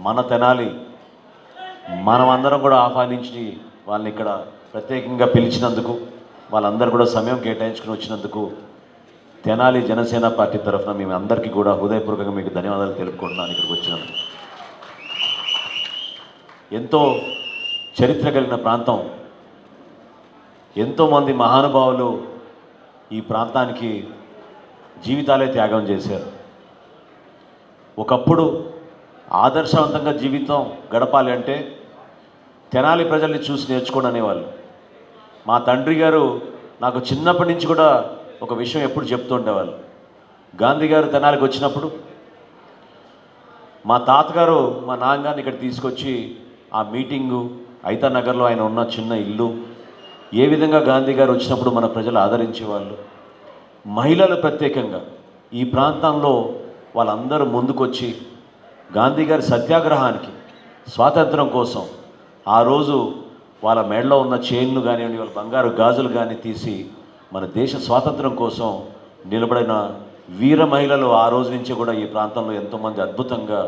మన తెనాలి మనమందరం కూడా ఆహ్వానించి వాళ్ళని ఇక్కడ ప్రత్యేకంగా పిలిచినందుకు, వాళ్ళందరూ కూడా సమయం కేటాయించుకుని వచ్చినందుకు తెనాలి జనసేన పార్టీ తరఫున మేము అందరికీ కూడా హృదయపూర్వకంగా మీకు ధన్యవాదాలు తెలుపుకుంటున్నాను. ఇక్కడికి వచ్చినందుకు. ఎంతో చరిత్ర కలిగిన ప్రాంతం, ఎంతోమంది మహానుభావులు ఈ ప్రాంతానికి జీవితాలే త్యాగం చేశారు. ఒకప్పుడు ఆదర్శవంతంగా జీవితం గడపాలి అంటే తెనాలి ప్రజల్ని చూసి నేర్చుకోండి అనేవాళ్ళు. మా తండ్రి గారు నాకు చిన్నప్పటి నుంచి కూడా ఒక విషయం ఎప్పుడు చెప్తూ ఉండేవాళ్ళు. గాంధీ గారు తెనాలికి వచ్చినప్పుడు మా తాతగారు మా నాన్నగారిని ఇక్కడ తీసుకొచ్చి ఆ మీటింగు ఐతా నగర్లో ఆయన ఉన్న చిన్న ఇల్లు, ఏ విధంగా గాంధీ గారు వచ్చినప్పుడు మన ప్రజలు ఆదరించేవాళ్ళు, మహిళలు ప్రత్యేకంగా ఈ ప్రాంతంలో వాళ్ళందరూ ముందుకొచ్చి గాంధీ గారి సత్యాగ్రహానికి, స్వాతంత్రం కోసం ఆ రోజు వాళ్ళ మెడలో ఉన్న చైన్లు కానివ్వండి, వాళ్ళ బంగారు గాజులు కానీ తీసి మన దేశ స్వాతంత్రం కోసం నిలబడిన వీర మహిళలు ఆ రోజు నుంచి కూడా ఈ ప్రాంతంలో ఎంతోమంది అద్భుతంగా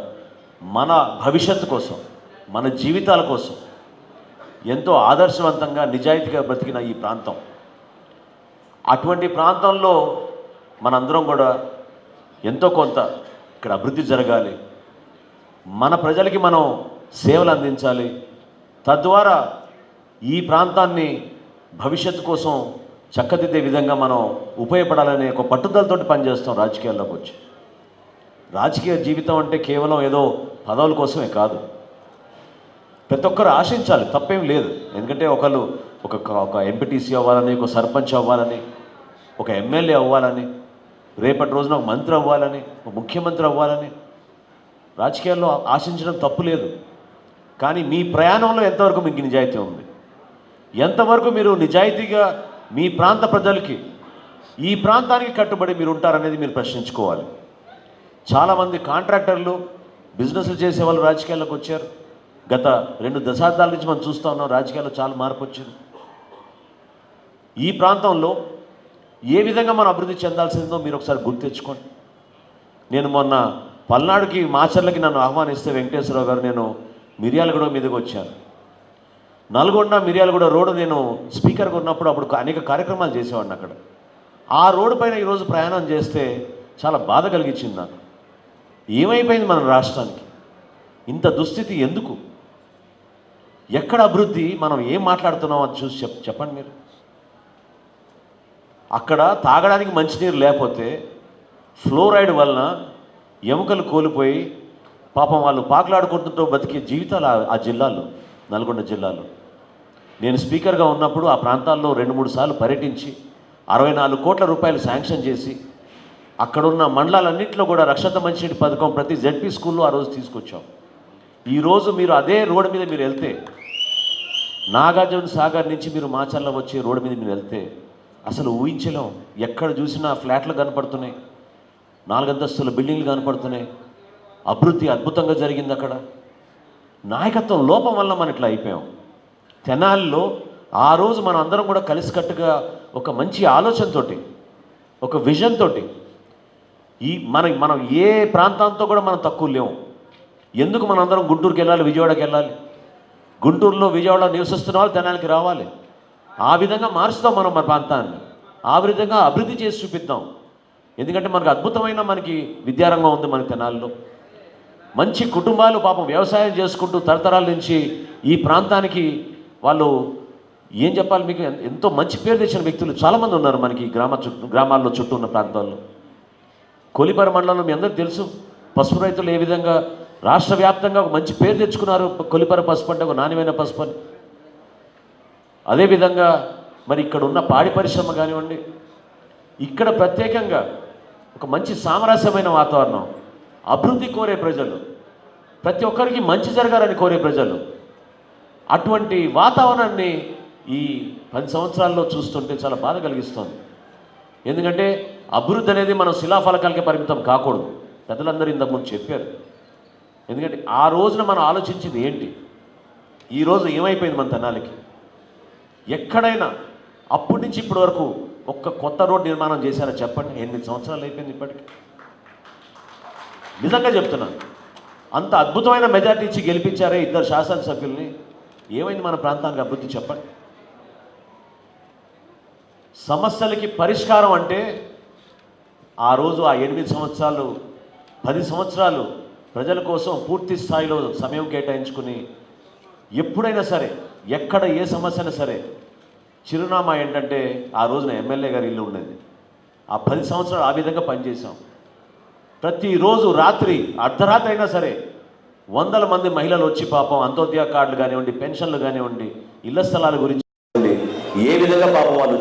మన భవిష్యత్తు కోసం, మన జీవితాల కోసం ఎంతో ఆదర్శవంతంగా నిజాయితీగా బ్రతికిన ఈ ప్రాంతం. అటువంటి ప్రాంతంలో మనందరం కూడా ఎంతో కొంత ఇక్కడ అభివృద్ధి జరగాలి, మన ప్రజలకి మనం సేవలు అందించాలి, తద్వారా ఈ ప్రాంతాన్ని భవిష్యత్తు కోసం చక్కదిద్దే విధంగా మనం ఉపయోగపడాలనే ఒక పట్టుదలతో పనిచేస్తాం రాజకీయాల్లోకి వచ్చి. రాజకీయ జీవితం అంటే కేవలం ఏదో పదవుల కోసమే కాదు, ప్రతి ఒక్కరు ఆశించాలి, తప్పేం లేదు. ఎందుకంటే ఒక ఎంపీటీసీ అవ్వాలని, ఒక సర్పంచ్ అవ్వాలని, ఒక ఎమ్మెల్యే అవ్వాలని, రేపటి రోజున ఒక మంత్రి అవ్వాలని, ఒక ముఖ్యమంత్రి అవ్వాలని రాజకీయాల్లో ఆశించడం తప్పు లేదు. కానీ మీ ప్రయాణంలో ఎంతవరకు మీకు నిజాయితీ ఉంది, ఎంతవరకు మీరు నిజాయితీగా మీ ప్రాంత ప్రజలకి, ఈ ప్రాంతానికి కట్టుబడి మీరు ఉంటారనేది మీరు ప్రశ్నించుకోవాలి. చాలామంది కాంట్రాక్టర్లు, బిజినెస్లు చేసేవాళ్ళు రాజకీయాల్లోకి వచ్చారు. గత 2 దశాబ్దాల నుంచి మనం చూస్తూ ఉన్నాం, రాజకీయాల్లో చాలా మార్పు వచ్చింది. ఈ ప్రాంతంలో ఏ విధంగా మనం అభివృద్ధి చెందాల్సిందో మీరు ఒకసారి గుర్తు తెచ్చుకోండి. నేను మొన్న పల్నాడుకి, మాచర్లకి నన్ను ఆహ్వానిస్తే వెంకటేశ్వరరావు గారు, నేను మిర్యాలగూడ మీదకి వచ్చాను. నల్గొండ మిర్యాలగూడ రోడ్డు నేను స్పీకర్గా ఉన్నప్పుడు అప్పుడు అనేక కార్యక్రమాలు చేసేవాడిని అక్కడ. ఆ రోడ్డు పైన ఈరోజు ప్రయాణం చేస్తే చాలా బాధ కలిగించింది నాకు. ఏమైపోయింది మన రాష్ట్రానికి? ఇంత దుస్థితి ఎందుకు? ఎక్కడ అభివృద్ధి? మనం ఏం మాట్లాడుతున్నాం అది చూసి చెప్పండి మీరు. అక్కడ తాగడానికి మంచినీరు లేకపోతే ఫ్లోరైడ్ వలన ఎముకలు కోల్పోయి పాపం వాళ్ళు పాకులాడుకుంటుంటూ బతికే జీవితాలు ఆ జిల్లాలో, నల్గొండ జిల్లాలో. నేను స్పీకర్గా ఉన్నప్పుడు ఆ ప్రాంతాల్లో 2-3 సార్లు పర్యటించి 64 కోట్ల రూపాయలు శాంక్షన్ చేసి అక్కడున్న మండలాలన్నింటిలో కూడా రక్షిత మంచినీటి పథకం ప్రతి జెడ్పీ స్కూల్లో ఆ రోజు తీసుకొచ్చాం. ఈరోజు మీరు అదే రోడ్డు మీద మీరు వెళ్తే, నాగార్జున సాగర్ నుంచి మీరు మాచర్ల వచ్చే రోడ్డు మీద మీరు వెళ్తే అసలు ఊహించలేం. ఎక్కడ చూసినా ఫ్లాట్లు కనపడుతున్నాయి, 4 అంతస్తుల బిల్డింగ్లు కనపడుతున్నాయి. అభివృద్ధి అద్భుతంగా జరిగింది అక్కడ. నాయకత్వం లోపం వల్ల మనం ఇట్లా అయిపోయాం. తెనాలిలో ఆ రోజు మనం అందరం కూడా కలిసికట్టుగా ఒక మంచి ఆలోచనతోటి, ఒక విజన్ తోటి మనం ఏ ప్రాంతంతో కూడా మనం తక్కువ లేము. ఎందుకు మనం అందరం గుంటూరుకి వెళ్ళాలి, విజయవాడకి వెళ్ళాలి? గుంటూరులో, విజయవాడలో నివసిస్తున్న వాళ్ళు తెనాలికి రావాలి. ఆ విధంగా మారుస్తాం మనం మన ప్రాంతాన్ని, ఆ విధంగా అభివృద్ధి చేసి చూపిద్దాం. ఎందుకంటే మనకు అద్భుతమైన విద్యారంగం ఉంది మన తెనాలిలో. మంచి కుటుంబాలు పాపం వ్యవసాయం చేసుకుంటూ తరతరాల నుంచి ఈ ప్రాంతానికి వాళ్ళు ఏం చెప్పాలి మీకు, ఎంతో మంచి పేరు తెచ్చిన వ్యక్తులు చాలామంది ఉన్నారు మనకి గ్రామాల్లో చుట్టూ ఉన్న ప్రాంతాల్లో. కొలిపర మండలంలో మీ అందరికీ తెలుసు, పసుపు రైతులు ఏ విధంగా రాష్ట్ర వ్యాప్తంగా ఒక మంచి పేరు తెచ్చుకున్నారు. కొలిపర పసుపు అంటే ఒక నాణ్యమైన పసుపు అని. అదేవిధంగా మరి ఇక్కడ ఉన్న పాడి పరిశ్రమ కానివ్వండి, ఇక్కడ ప్రత్యేకంగా ఒక మంచి సామరస్యమైన వాతావరణం, అభివృద్ధి కోరే ప్రజలు, ప్రతి ఒక్కరికి మంచి జరగాలని కోరే ప్రజలు, అటువంటి వాతావరణాన్ని ఈ 10 సంవత్సరాల్లో చూస్తుంటే చాలా బాధ కలిగిస్తుంది. ఎందుకంటే అభివృద్ధి అనేది మనం శిలాఫలకాలకే పరిమితం కాకూడదు. పెద్దలందరూ ఇంతకుముందు చెప్పారు. ఎందుకంటే ఆ రోజున మనం ఆలోచించింది ఏంటి, ఈరోజు ఏమైపోయింది మన తెనాలికి? ఎక్కడైనా అప్పటి నుంచి ఇప్పటి వరకు ఒక్క కొత్త రోడ్ నిర్మాణం చేశారా చెప్పండి? 8 సంవత్సరాలు అయిపోయింది ఇప్పటికి. నిజంగా చెప్తున్నాను, అంత అద్భుతమైన మెజార్టీ ఇచ్చి గెలిపించారే ఇద్దరు శాసనసభ్యుల్ని. ఏమైంది మన ప్రాంతానికి అభివృద్ధి చెప్పండి. సమస్యలకి పరిష్కారం అంటే ఆ రోజు ఆ 8 సంవత్సరాలు 10 సంవత్సరాలు ప్రజల కోసం పూర్తి స్థాయిలో సమయం కేటాయించుకుని ఎప్పుడైనా సరే ఎక్కడ ఏ సమస్య అయినా సరే చిరునామా ఏంటంటే ఆ రోజున ఎమ్మెల్యే గారి ఇల్లు ఉండేది. ఆ 10 సంవత్సరాలు ఆ విధంగా పనిచేసాం. ప్రతిరోజు రాత్రి అర్ధరాత్రి అయినా సరే వందల మంది మహిళలు వచ్చి పాపం అంత్యోదయ కార్డులు కానివ్వండి, పెన్షన్లు కానివ్వండి, ఇళ్ల స్థలాల గురించి ఏ విధంగా పాపం వాళ్ళు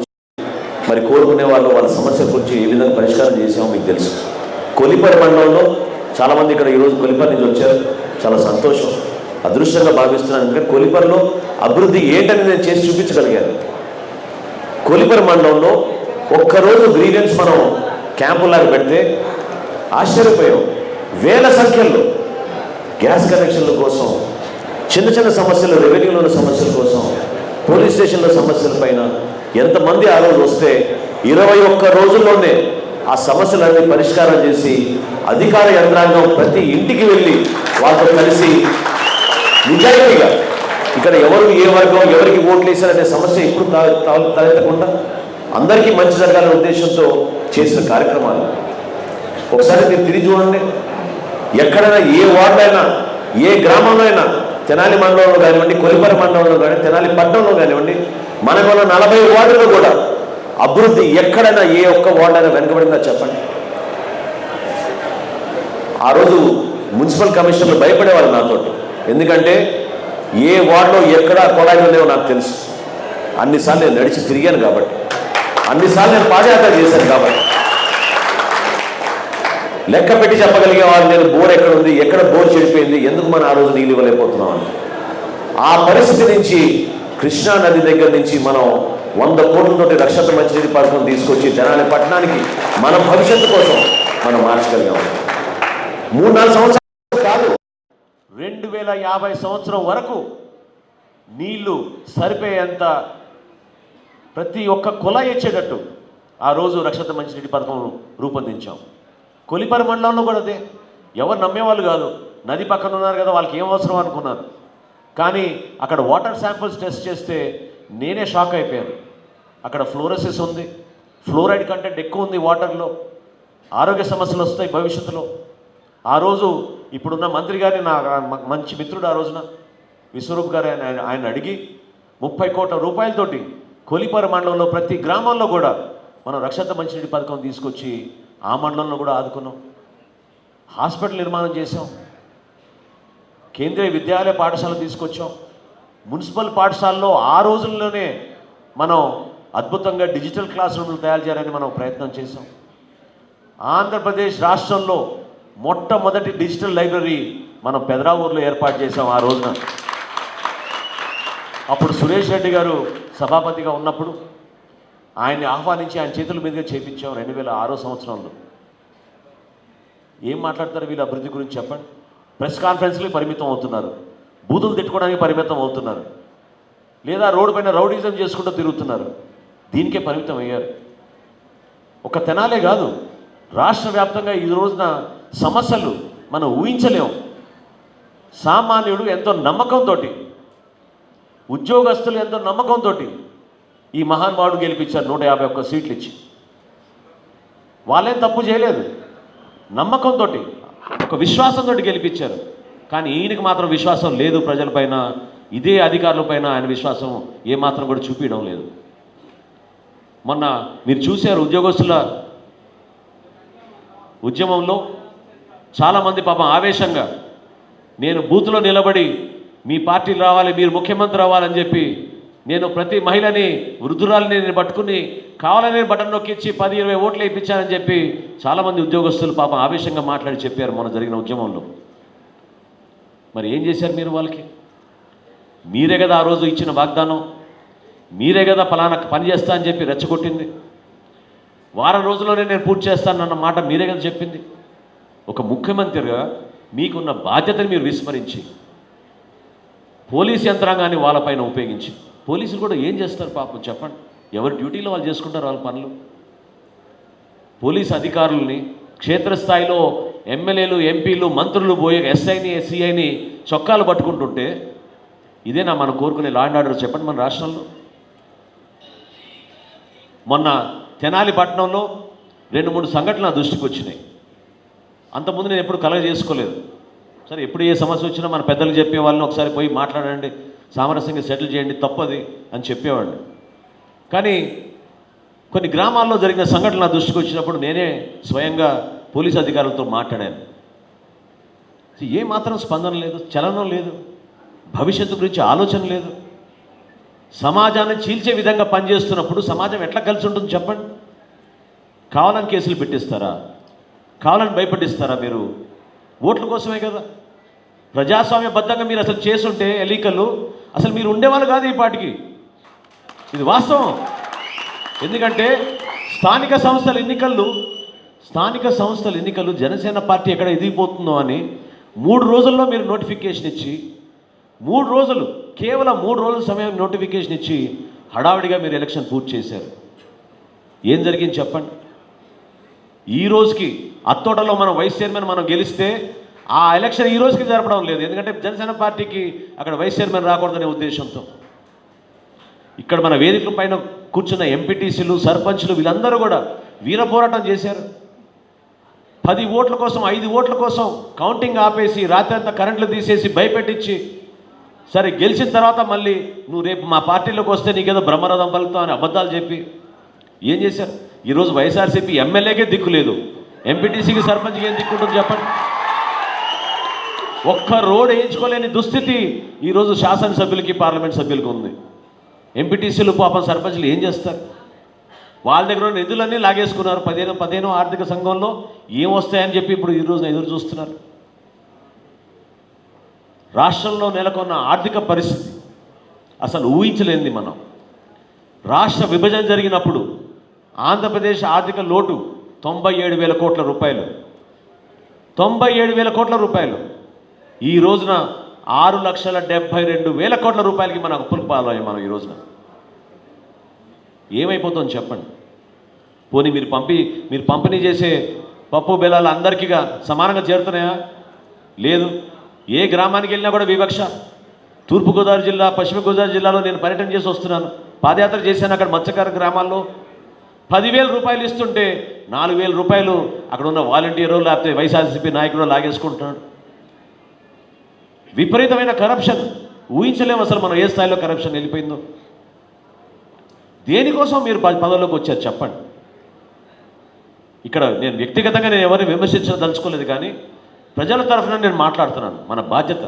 మరి కోరుకునే వాళ్ళు వాళ్ళ సమస్యల గురించి ఏ విధంగా పరిష్కారం చేసామో మీకు తెలుసు. కొలిపర్ మండలంలో చాలామంది ఇక్కడ ఈరోజు కొలిపర్ నుంచి వచ్చారు. చాలా సంతోషం, అదృష్టంగా భావిస్తున్నాను. ఎందుకంటే కొలిపర్లో అభివృద్ధి ఏంటని నేను చేసి చూపించగలిగాను. కొలిపర్ మండలంలో ఒక్కరోజు గ్రీవెన్స్ మనం క్యాంపులాగా పెడితే ఆశ్చర్యపోయాం. వేల సంఖ్యలో గ్యాస్ కనెక్షన్ల కోసం, చిన్న చిన్న సమస్యలు, రెవెన్యూలోని సమస్యల కోసం, పోలీస్ స్టేషన్ల సమస్యల పైన ఎంతమంది ఆ రోజు వస్తే 21 రోజుల్లోనే ఆ సమస్యలన్నీ పరిష్కారం చేసి అధికార యంత్రాంగం ప్రతి ఇంటికి వెళ్ళి వాళ్ళతో కలిసి నిజాయితీగా ఇక్కడ ఎవరు ఏ వర్గం ఎవరికి ఓట్లు వేశారనే సమస్య ఇప్పుడు తలెత్తకుండా అందరికీ మంచి జరగాలనే ఉద్దేశంతో చేసిన కార్యక్రమాలు ఒకసారి మీరు తిరిగి చూడండి. ఎక్కడైనా ఏ వార్డు అయినా, ఏ గ్రామంలో అయినా, తెనాలి మండలంలో కానివ్వండి, కొలిపర మండలంలో కానివ్వండి, తెనాలి పట్టణంలో కానివ్వండి, మనకున్న 40 వార్డులు కూడా అభివృద్ధి ఎక్కడైనా ఏ ఒక్క వార్డు అయినా వెనుకబడిందా చెప్పండి. ఆ రోజు మున్సిపల్ కమిషనర్లు భయపడేవాళ్ళు నాతో. ఎందుకంటే ఏ వార్డులో ఎక్కడ కొలాయిలు ఉన్నాయో నాకు తెలుసు. అన్నిసార్లు నేను నడిచి తిరిగాను కాబట్టి, అన్నిసార్లు నేను పాదయాత్ర చేశాను కాబట్టి లెక్క పెట్టి చెప్పగలిగే వాళ్ళు నేను బోర్ ఎక్కడ ఉంది, ఎక్కడ బోర్ చెడిపోయింది, ఎందుకు మనం ఆ రోజు నీళ్ళు ఇవ్వలేకపోతున్నాం అని. ఆ పరిస్థితి నుంచి కృష్ణా నది దగ్గర నుంచి మనం 100 కోట్లతోటి రక్షిత మంచినీటి పథకం తీసుకొచ్చి తెనాలి పట్టణానికి మన భవిష్యత్తు కోసం మనం మార్చగలిగాం. 3-4 సంవత్సరాలు కాదు, 2050 సంవత్సరం వరకు నీళ్లు సరిపోయేంత ప్రతి ఒక్క కుళాయి ఇచ్చేటట్టు ఆ రోజు రక్షిత మంచినీటి పథకం రూపొందించాం. కొలిపర మండలంలో కూడా అదే. ఎవరు నమ్మేవాళ్ళు కాదు. నది పక్కన ఉన్నారు కదా, వాళ్ళకి ఏం అవసరం అనుకున్నారు. కానీ అక్కడ వాటర్ శాంపిల్స్ టెస్ట్ చేస్తే నేనే షాక్ అయిపోయాను. అక్కడ ఫ్లోరోసిస్ ఉంది, ఫ్లోరైడ్ కంటెంట్ ఎక్కువ ఉంది వాటర్లో, ఆరోగ్య సమస్యలు వస్తాయి భవిష్యత్తులో. ఆ రోజు ఇప్పుడున్న మంత్రి గారిని నా మంచి మిత్రుడు ఆ రోజున విశ్వరూప్ గారు ఆయన అడిగి 30 కోట్ల రూపాయలతోటి కొలిపర మండలంలో ప్రతి గ్రామంలో కూడా మనం రక్షిత మంచినీటి పథకం తీసుకొచ్చి ఆ మండలంలో కూడా ఆదుకున్నాం. హాస్పిటల్ నిర్మాణం చేసాం, కేంద్రీయ విద్యాలయ పాఠశాల తీసుకొచ్చాం. మున్సిపల్ పాఠశాలలో ఆ రోజుల్లోనే మనం అద్భుతంగా డిజిటల్ క్లాస్ రూమ్లు తయారు చేయాలని మనం ప్రయత్నం చేసాం. ఆంధ్రప్రదేశ్ రాష్ట్రంలో మొట్టమొదటి డిజిటల్ లైబ్రరీ మనం పెదరావూరులో ఏర్పాటు చేసాం ఆ రోజున. అప్పుడు సురేష్ రెడ్డి గారు సభాపతిగా ఉన్నప్పుడు ఆయన్ని ఆహ్వానించి ఆయన చేతుల మీదుగా చేపించాం 2006 సంవత్సరంలో. ఏం మాట్లాడతారు వీళ్ళు అభివృద్ధి గురించి చెప్పండి. ప్రెస్ కాన్ఫరెన్స్లకి పరిమితం అవుతున్నారు, బూతులు తిట్టుకోవడానికి పరిమితం అవుతున్నారు, లేదా రోడ్డు పైన రౌడీజం చేసుకుంటూ తిరుగుతున్నారు. దీనికే పరిమితం అయ్యారు. ఒక తెనాలే కాదు, రాష్ట్ర వ్యాప్తంగా ఈ రోజున సమస్యలు మనం ఊహించలేము. సామాన్యుడు ఎంతో నమ్మకంతో, ఉద్యోగస్తులు ఎంతో నమ్మకంతో ఈ మహానుభావుడు గెలిపించారు 151 సీట్లు ఇచ్చి. వాళ్ళేం తప్పు చేయలేదు, నమ్మకంతో ఒక విశ్వాసంతో గెలిపించారు. కానీ ఈయనకి మాత్రం విశ్వాసం లేదు ప్రజలపైన, ఇదే అధికారులపైన ఆయన విశ్వాసం ఏమాత్రం కూడా చూపించడం లేదు. మొన్న మీరు చూశారు ఉద్యోగస్తుల ఉద్యమంలో చాలామంది పాపం ఆవేశంగా నేను బూత్లో నిలబడి మీ పార్టీ రావాలి, మీరు ముఖ్యమంత్రి రావాలని చెప్పి నేను ప్రతి మహిళని, వృద్ధురాలని నేను పట్టుకుని కావాలని బటన్ నొక్కించి 10-20 ఓట్లు వేయించానని చెప్పి చాలామంది ఉద్యోగస్తులు పాపం ఆవేశంగా మాట్లాడి చెప్పారు మొన్న జరిగిన ఉద్యమంలో. మరి ఏం చేశారు మీరు వాళ్ళకి? మీరే కదా ఆ రోజు ఇచ్చిన వాగ్దానం, మీరే కదా ఫలానా పని చేస్తా అని చెప్పి రెచ్చగొట్టింది. వారం రోజుల్లోనే నేను పూర్తి చేస్తానన్న మాట మీరే కదా చెప్పింది. ఒక ముఖ్యమంత్రిగా మీకున్న బాధ్యతని మీరు విస్మరించి పోలీస్ యంత్రాంగాన్ని వాళ్ళపైన ఉపయోగించి, పోలీసులు కూడా ఏం చేస్తారు పాపం చెప్పండి, ఎవరి డ్యూటీలో వాళ్ళు చేసుకుంటారు వాళ్ళ పనులు. పోలీస్ అధికారుల్ని క్షేత్రస్థాయిలో ఎమ్మెల్యేలు ఎంపీలు మంత్రులు పోయి ఎస్ఐని సిఐని చొక్కాలు పట్టుకుంటుంటే ఇదేనా మనం కోరుకునే లా అండ్ ఆర్డర్ చెప్పండి మన రాష్ట్రంలో? మొన్న తెనాలి పట్టణంలో 2-3 సంఘటనలు నా దృష్టికి వచ్చినాయి. అంతకుముందు నేను ఎప్పుడు కలగ చేసుకోలేదు. సరే, ఎప్పుడు ఏ సమస్య వచ్చినా మన పెద్దలు చెప్పే వాళ్ళని ఒకసారి పోయి మాట్లాడండి, సామరస్యంగా సెటిల్ చేయండి, తప్పది అని చెప్పేవాడిని. కానీ కొన్ని గ్రామాల్లో జరిగిన సంఘటనలు నా దృష్టికి వచ్చినప్పుడు నేనే స్వయంగా పోలీస్ అధికారులతో మాట్లాడాను. ఏ మాత్రం స్పందన లేదు, చలనం లేదు, భవిష్యత్తు గురించి ఆలోచన లేదు. సమాజాన్ని చీల్చే విధంగా పనిచేస్తున్నప్పుడు సమాజం ఎట్లా కలిసి ఉంటుంది చెప్పండి? కావాలని కేసులు పెట్టిస్తారా? కావాలని భయపడిస్తారా? మీరు ఓట్ల కోసమే కదా. ప్రజాస్వామ్యబద్ధంగా మీరు అసలు చేసుంటే ఎన్నికలు అసలు మీరు ఉండేవాళ్ళు కాదు ఈ పాటికి. ఇది వాస్తవం. ఎందుకంటే స్థానిక సంస్థల ఎన్నికలు జనసేన పార్టీ ఎక్కడ ఎదిగిపోతుందో అని 3 రోజుల్లో మీరు నోటిఫికేషన్ ఇచ్చి 3 రోజులు, కేవలం 3 రోజుల సమయం నోటిఫికేషన్ ఇచ్చి హడావిడిగా మీరు ఎలక్షన్ పూర్తి చేశారు. ఏం జరిగింది చెప్పండి? ఈ రోజుకి అత్తోటలో మనం వైస్ చైర్మన్ మనం గెలిస్తే ఆ ఎలక్షన్ ఈ రోజుకి జరపడం లేదు. ఎందుకంటే జనసేన పార్టీకి అక్కడ వైస్ చైర్మన్ రాకూడదనే ఉద్దేశంతో. ఇక్కడ మన వేదికల పైన కూర్చున్న ఎంపీటీసీలు, సర్పంచ్లు వీళ్ళందరూ కూడా వీర పోరాటం చేశారు. 10 ఓట్ల కోసం, 5 ఓట్ల కోసం కౌంటింగ్ ఆపేసి రాత్రి అంతా కరెంట్లు తీసేసి భయపెట్టించి, సరే గెలిచిన తర్వాత మళ్ళీ నువ్వు రేపు మా పార్టీలోకి వస్తే నీకేదో బ్రహ్మరథం పలుకుతావు అని అబద్ధాలు చెప్పి ఏం చేశారు? ఈరోజు వైఎస్ఆర్సీపీ ఎమ్మెల్యేకే దిక్కు లేదు, ఎంపీటీసీకి, సర్పంచ్కి ఏం దిక్కుంటుంది చెప్పండి? ఒక్క రోడ్ వేయించుకోలేని దుస్థితి ఈరోజు శాసనసభ్యులకి, పార్లమెంట్ సభ్యులకి ఉంది. ఎంపీటీసీలు పాపం, సర్పంచ్లు ఏం చేస్తారు? వాళ్ళ దగ్గర ఉన్న నిధులన్నీ లాగేసుకున్నారు. 15 ఆర్థిక సంఘంలో ఏం వస్తాయని చెప్పి ఇప్పుడు ఈ రోజున ఎదురు చూస్తున్నారు. రాష్ట్రంలో నెలకొన్న ఆర్థిక పరిస్థితి అసలు ఊహించలేనిది. మనం రాష్ట్ర విభజన జరిగినప్పుడు ఆంధ్రప్రదేశ్ ఆర్థిక లోటు 97,000 కోట్ల రూపాయలు. 97,000 కోట్ల రూపాయలు. ఈ రోజున 6,72,000 కోట్ల రూపాయలకి మన అప్పులకు పాలయ్యాం మనం. ఈ రోజున ఏమైపోతుంది చెప్పండి? పోనీ మీరు పంపిణీ చేసే పప్పు బెల్లాలు అందరికీ సమానంగా చేరుతున్నాయా? లేదు. ఏ గ్రామానికి వెళ్ళినా కూడా వివక్ష. తూర్పుగోదావరి జిల్లా, పశ్చిమ గోదావరి జిల్లాలో నేను పర్యటన చేసి వస్తున్నాను, పాదయాత్ర చేశాను. అక్కడ మత్స్యకార గ్రామాల్లో 10,000 రూపాయలు ఇస్తుంటే 4,000 రూపాయలు అక్కడ ఉన్న వాలంటీరు లేకపోతే వైఎస్ఆర్సీపీ నాయకుడు లాగేసుకుంటున్నాడు. విపరీతమైన కరప్షన్. ఊహించలేము అసలు మనం ఏ స్థాయిలో కరప్షన్ వెళ్ళిపోయిందో. దేనికోసం మీరు పదవిలోకి వచ్చారు చెప్పండి? ఇక్కడ నేను వ్యక్తిగతంగా నేను ఎవరిని విమర్శించదలుచుకోలేదు, కానీ ప్రజల తరఫున నేను మాట్లాడుతున్నాను. మన బాధ్యత.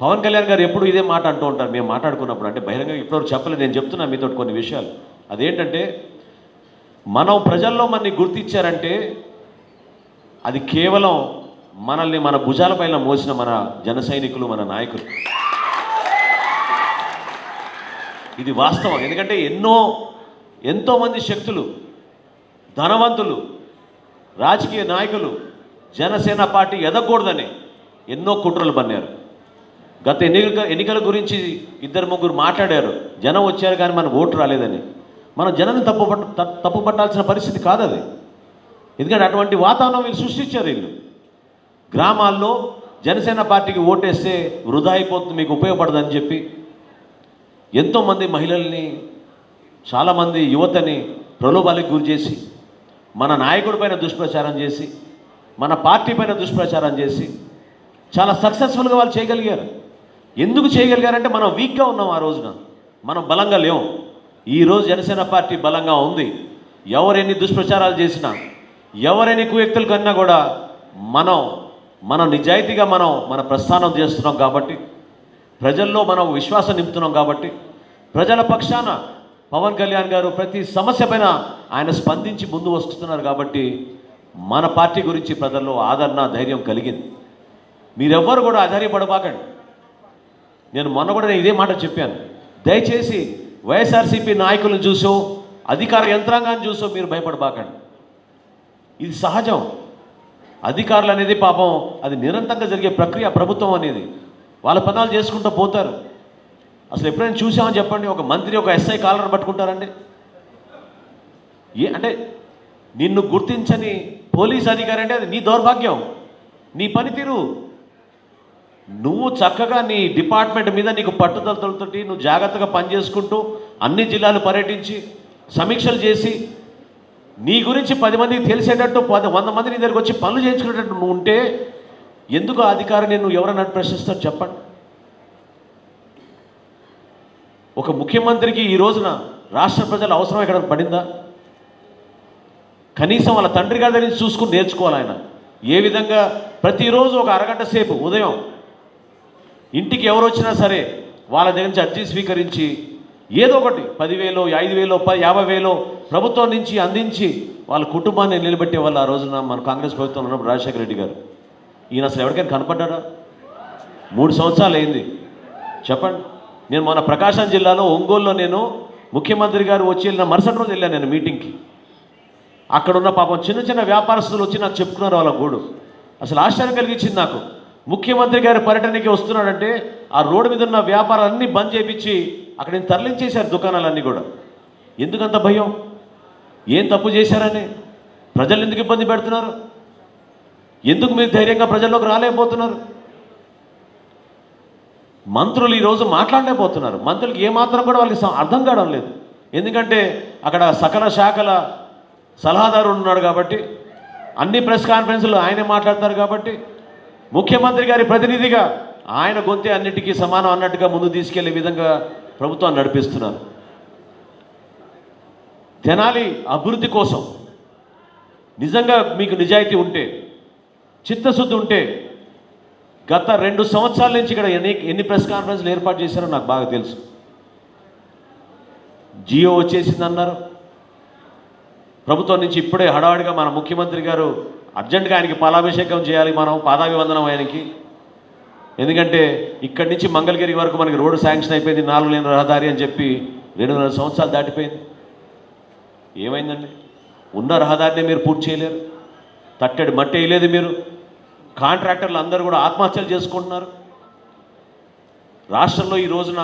పవన్ కళ్యాణ్ గారు ఎప్పుడు ఇదే మాట అంటూ ఉంటారు మేము మాట్లాడుకున్నప్పుడు. అంటే బహిరంగంగా ఇప్పటివరకు చెప్పలేదు, నేను చెప్తున్నా మీతో కొన్ని విషయాలు. అదేంటంటే, మనం ప్రజల్లో మనని గుర్తించారంటే అది కేవలం మనల్ని మన భుజాలపైన మోసిన మన జన సైనికులు, మన నాయకులు. ఇది వాస్తవం. ఎందుకంటే ఎంతోమంది శక్తులు, ధనవంతులు, రాజకీయ నాయకులు జనసేన పార్టీ ఎదగకూడదని ఎన్నో కుట్రలు పన్నారు. గత ఎన్నికల గురించి 2-3 మాట్లాడారు. జనం వచ్చారు కానీ మనకు ఓటు రాలేదని. మనం జనాన్ని తప్పు పట్టాల్సిన పరిస్థితి కాదు అది. ఎందుకంటే అటువంటి వాతావరణం వీళ్ళు సృష్టించారు. వీళ్ళు గ్రామాల్లో జనసేన పార్టీకి ఓటేస్తే వృధా అయిపోతుంది, మీకు ఉపయోగపడదని చెప్పి ఎంతోమంది మహిళల్ని, చాలామంది యువతని ప్రలోభాలకు గురి చేసి, మన నాయకుడి పైన దుష్ప్రచారం చేసి, మన పార్టీ పైన దుష్ప్రచారం చేసి చాలా సక్సెస్ఫుల్గా వాళ్ళు చేయగలిగారు. ఎందుకు చేయగలిగారంటే మనం వీక్గా ఉన్నాం. ఆ రోజున మనం బలంగా లేవు. ఈరోజు జనసేన పార్టీ బలంగా ఉంది. ఎవరెన్ని దుష్ప్రచారాలు చేసినా, ఎవరెన్ని కువ్యక్తులు కన్నా కూడా మనం నిజాయితీగా మన ప్రస్థానం చేస్తున్నాం కాబట్టి, ప్రజల్లో మనం విశ్వాసం నింపుతున్నాం కాబట్టి, ప్రజల పక్షాన పవన్ కళ్యాణ్ గారు ప్రతి సమస్య పైన ఆయన స్పందించి ముందు వస్తున్నారు కాబట్టి మన పార్టీ గురించి ప్రజల్లో ఆదరణ, ధైర్యం కలిగింది. మీరెవ్వరు కూడా ఆధారపడబాకండి. నేను మొన్న కూడా ఇదే మాట చెప్పాను. దయచేసి వైఎస్ఆర్సీపీ నాయకులను చూసో, అధికార యంత్రాంగాన్ని చూసో మీరు భయపడబాకండి. ఇది సహజం. అధికారులు అనేది పాపం అది నిరంతరంగా జరిగే ప్రక్రియ. ప్రభుత్వం అనేది వాళ్ళ పనులు చేసుకుంటూ పోతారు. అసలు ఎప్పుడైనా చూసామని చెప్పండి, ఒక మంత్రి ఒక ఎస్ఐ కాలర్ పట్టుకుంటారండి? అంటే నిన్ను గుర్తించని పోలీస్ అధికారి అంటే అది నీ దౌర్భాగ్యం, నీ పనితీరు. నువ్వు చక్కగా నీ డిపార్ట్మెంట్ మీద నీకు పట్టుదలతోటి నువ్వు జాగ్రత్తగా పనిచేసుకుంటూ అన్ని జిల్లాలు పర్యటించి సమీక్షలు చేసి నీ గురించి 10 మందికి తెలిసేటట్టు 100 మంది నీ దగ్గరికి వచ్చి పనులు చేయించుకునేటట్టు నువ్వు ఉంటే ఎందుకు ఆ అధికారిని నువ్వు ఎవరన్నా ప్రశ్నిస్తారు చెప్పండి. ఒక ముఖ్యమంత్రికి ఈ రోజున రాష్ట్ర ప్రజల అవసరం ఎక్కడ పడిందా? కనీసం వాళ్ళ తండ్రి గారి దగ్గర నుంచి చూసుకుని నేర్చుకోవాలి ఆయన ఏ విధంగా ప్రతిరోజు ఒక అరగంట సేపు ఉదయం ఇంటికి ఎవరు వచ్చినా సరే వాళ్ళ దగ్గర నుంచి అర్జీ స్వీకరించి ఏదో ఒకటి 10,000 5,000 50,000 ప్రభుత్వం నుంచి అందించి వాళ్ళ కుటుంబాన్ని నిలబెట్టే వాళ్ళు ఆ రోజున మన కాంగ్రెస్ ప్రభుత్వం ఉన్నప్పుడు రాజశేఖర రెడ్డి గారు. ఈయన అసలు ఎవరికైనా కనపడ్డారా? 3 సంవత్సరాలు అయింది చెప్పండి. నేను మన ప్రకాశం జిల్లాలో ఒంగోలులో నేను ముఖ్యమంత్రి గారు వచ్చి వెళ్ళిన మరుసటి రోజు వెళ్ళాను నేను మీటింగ్కి. అక్కడున్న పాపం చిన్న చిన్న వ్యాపారస్తులు వచ్చి నాకు చెప్పుకున్నారు వాళ్ళ గోడు. అసలు ఆశ్చర్యం కలిగించింది నాకు. ముఖ్యమంత్రి గారి పర్యటనకి వస్తున్నాడంటే ఆ రోడ్డు మీద ఉన్న వ్యాపారాలన్నీ బంద్ చేయించి అక్కడ నేను తరలించేశారు దుకాణాలన్నీ కూడా. ఎందుకంత భయం? ఏం తప్పు చేశారని? ప్రజలు ఎందుకు ఇబ్బంది పెడుతున్నారు? ఎందుకు మీరు ధైర్యంగా ప్రజల్లోకి రాలేకపోతున్నారు? మంత్రులు ఈరోజు మాట్లాడలేకపోతున్నారు. మంత్రులకి ఏమాత్రం కూడా వాళ్ళకి అర్థం కావడం లేదు. ఎందుకంటే అక్కడ సకల శాఖల సలహాదారు ఉన్నాడు కాబట్టి అన్ని ప్రెస్ కాన్ఫరెన్స్లు ఆయనే మాట్లాడతారు కాబట్టి ముఖ్యమంత్రి గారి ప్రతినిధిగా ఆయన గొంతే అన్నిటికీ సమానం అన్నట్టుగా ముందు తీసుకెళ్లే విధంగా ప్రభుత్వాన్ని నడిపిస్తున్నారు. తెనాలి అభివృద్ధి కోసం నిజంగా మీకు నిజాయితీ ఉంటే చిత్తశుద్ధి ఉంటే గత 2 సంవత్సరాల నుంచి ఇక్కడ ఎన్ని ప్రెస్ కాన్ఫరెన్స్లు ఏర్పాటు చేశారో నాకు బాగా తెలుసు. జియో వచ్చేసిందన్నారు ప్రభుత్వం నుంచి. ఇప్పుడే హడావుడిగా మన ముఖ్యమంత్రి గారు అర్జెంటుగా ఆయనకి పాలాభిషేకం చేయాలి, మనం పాదాభివందనం ఆయనకి. ఎందుకంటే ఇక్కడి నుంచి మంగళగిరి వరకు మనకి రోడ్డు శాంక్షన్ అయిపోయింది, 4 లేన్ రహదారి అని చెప్పి 2.5 సంవత్సరాలు దాటిపోయింది. ఏమైందండి? ఉన్న రహదారిని మీరు పూర్తి చేయలేరు, తట్టెడు మట్టి వేయలేదు మీరు. కాంట్రాక్టర్లు అందరూ కూడా ఆత్మహత్యలు చేసుకుంటున్నారు. రాష్ట్రంలో ఈ రోజున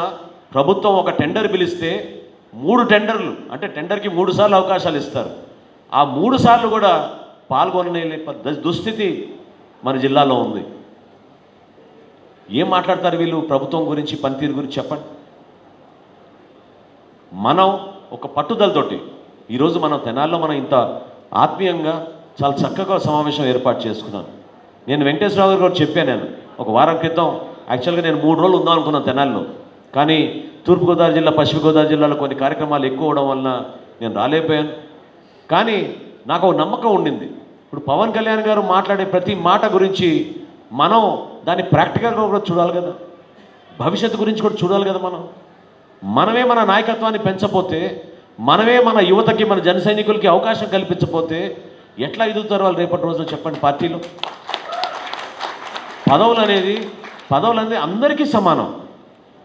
ప్రభుత్వం ఒక టెండర్ పిలిస్తే 3 టెండర్లు అంటే టెండర్కి 3 సార్లు అవకాశాలు ఇస్తారు. ఆ 3 సార్లు కూడా పాల్గొనే దుస్థితి మన జిల్లాలో ఉంది. ఏం మాట్లాడతారు వీళ్ళు ప్రభుత్వం గురించి, పనితీరు గురించి చెప్పండి. మనం ఒక పట్టుదలతోటి ఈరోజు మనం తెనాల్లో మనం ఇంత ఆత్మీయంగా చాలా చక్కగా సమావేశం ఏర్పాటు చేసుకున్నాను. నేను వెంకటేశ్వరరావు గారు కూడా చెప్పాను. నేను ఒక వారం క్రితం యాక్చువల్గా నేను 3 రోజులు ఉందాం అనుకున్నాను తెనాల్లో. కానీ తూర్పుగోదావరి జిల్లా పశ్చిమ గోదావరి జిల్లాలో కొన్ని కార్యక్రమాలు ఎక్కువ అవడం వలన నేను రాలేకపోయాను. కానీ నాకు ఒక నమ్మకం ఉండింది. ఇప్పుడు పవన్ కళ్యాణ్ గారు మాట్లాడే ప్రతి మాట గురించి మనం దాన్ని ప్రాక్టికల్గా కూడా చూడాలి కదా, భవిష్యత్తు గురించి కూడా చూడాలి కదా. మనమే మన నాయకత్వాన్ని పెంచపోతే, మనమే మన యువతకి మన జన సైనికులకి అవకాశం కల్పించకపోతే ఎట్లా ఎదుగుతారు వాళ్ళు రేపటి రోజున చెప్పండి. పార్టీలో పదవులు అనేది అందరికీ సమానం.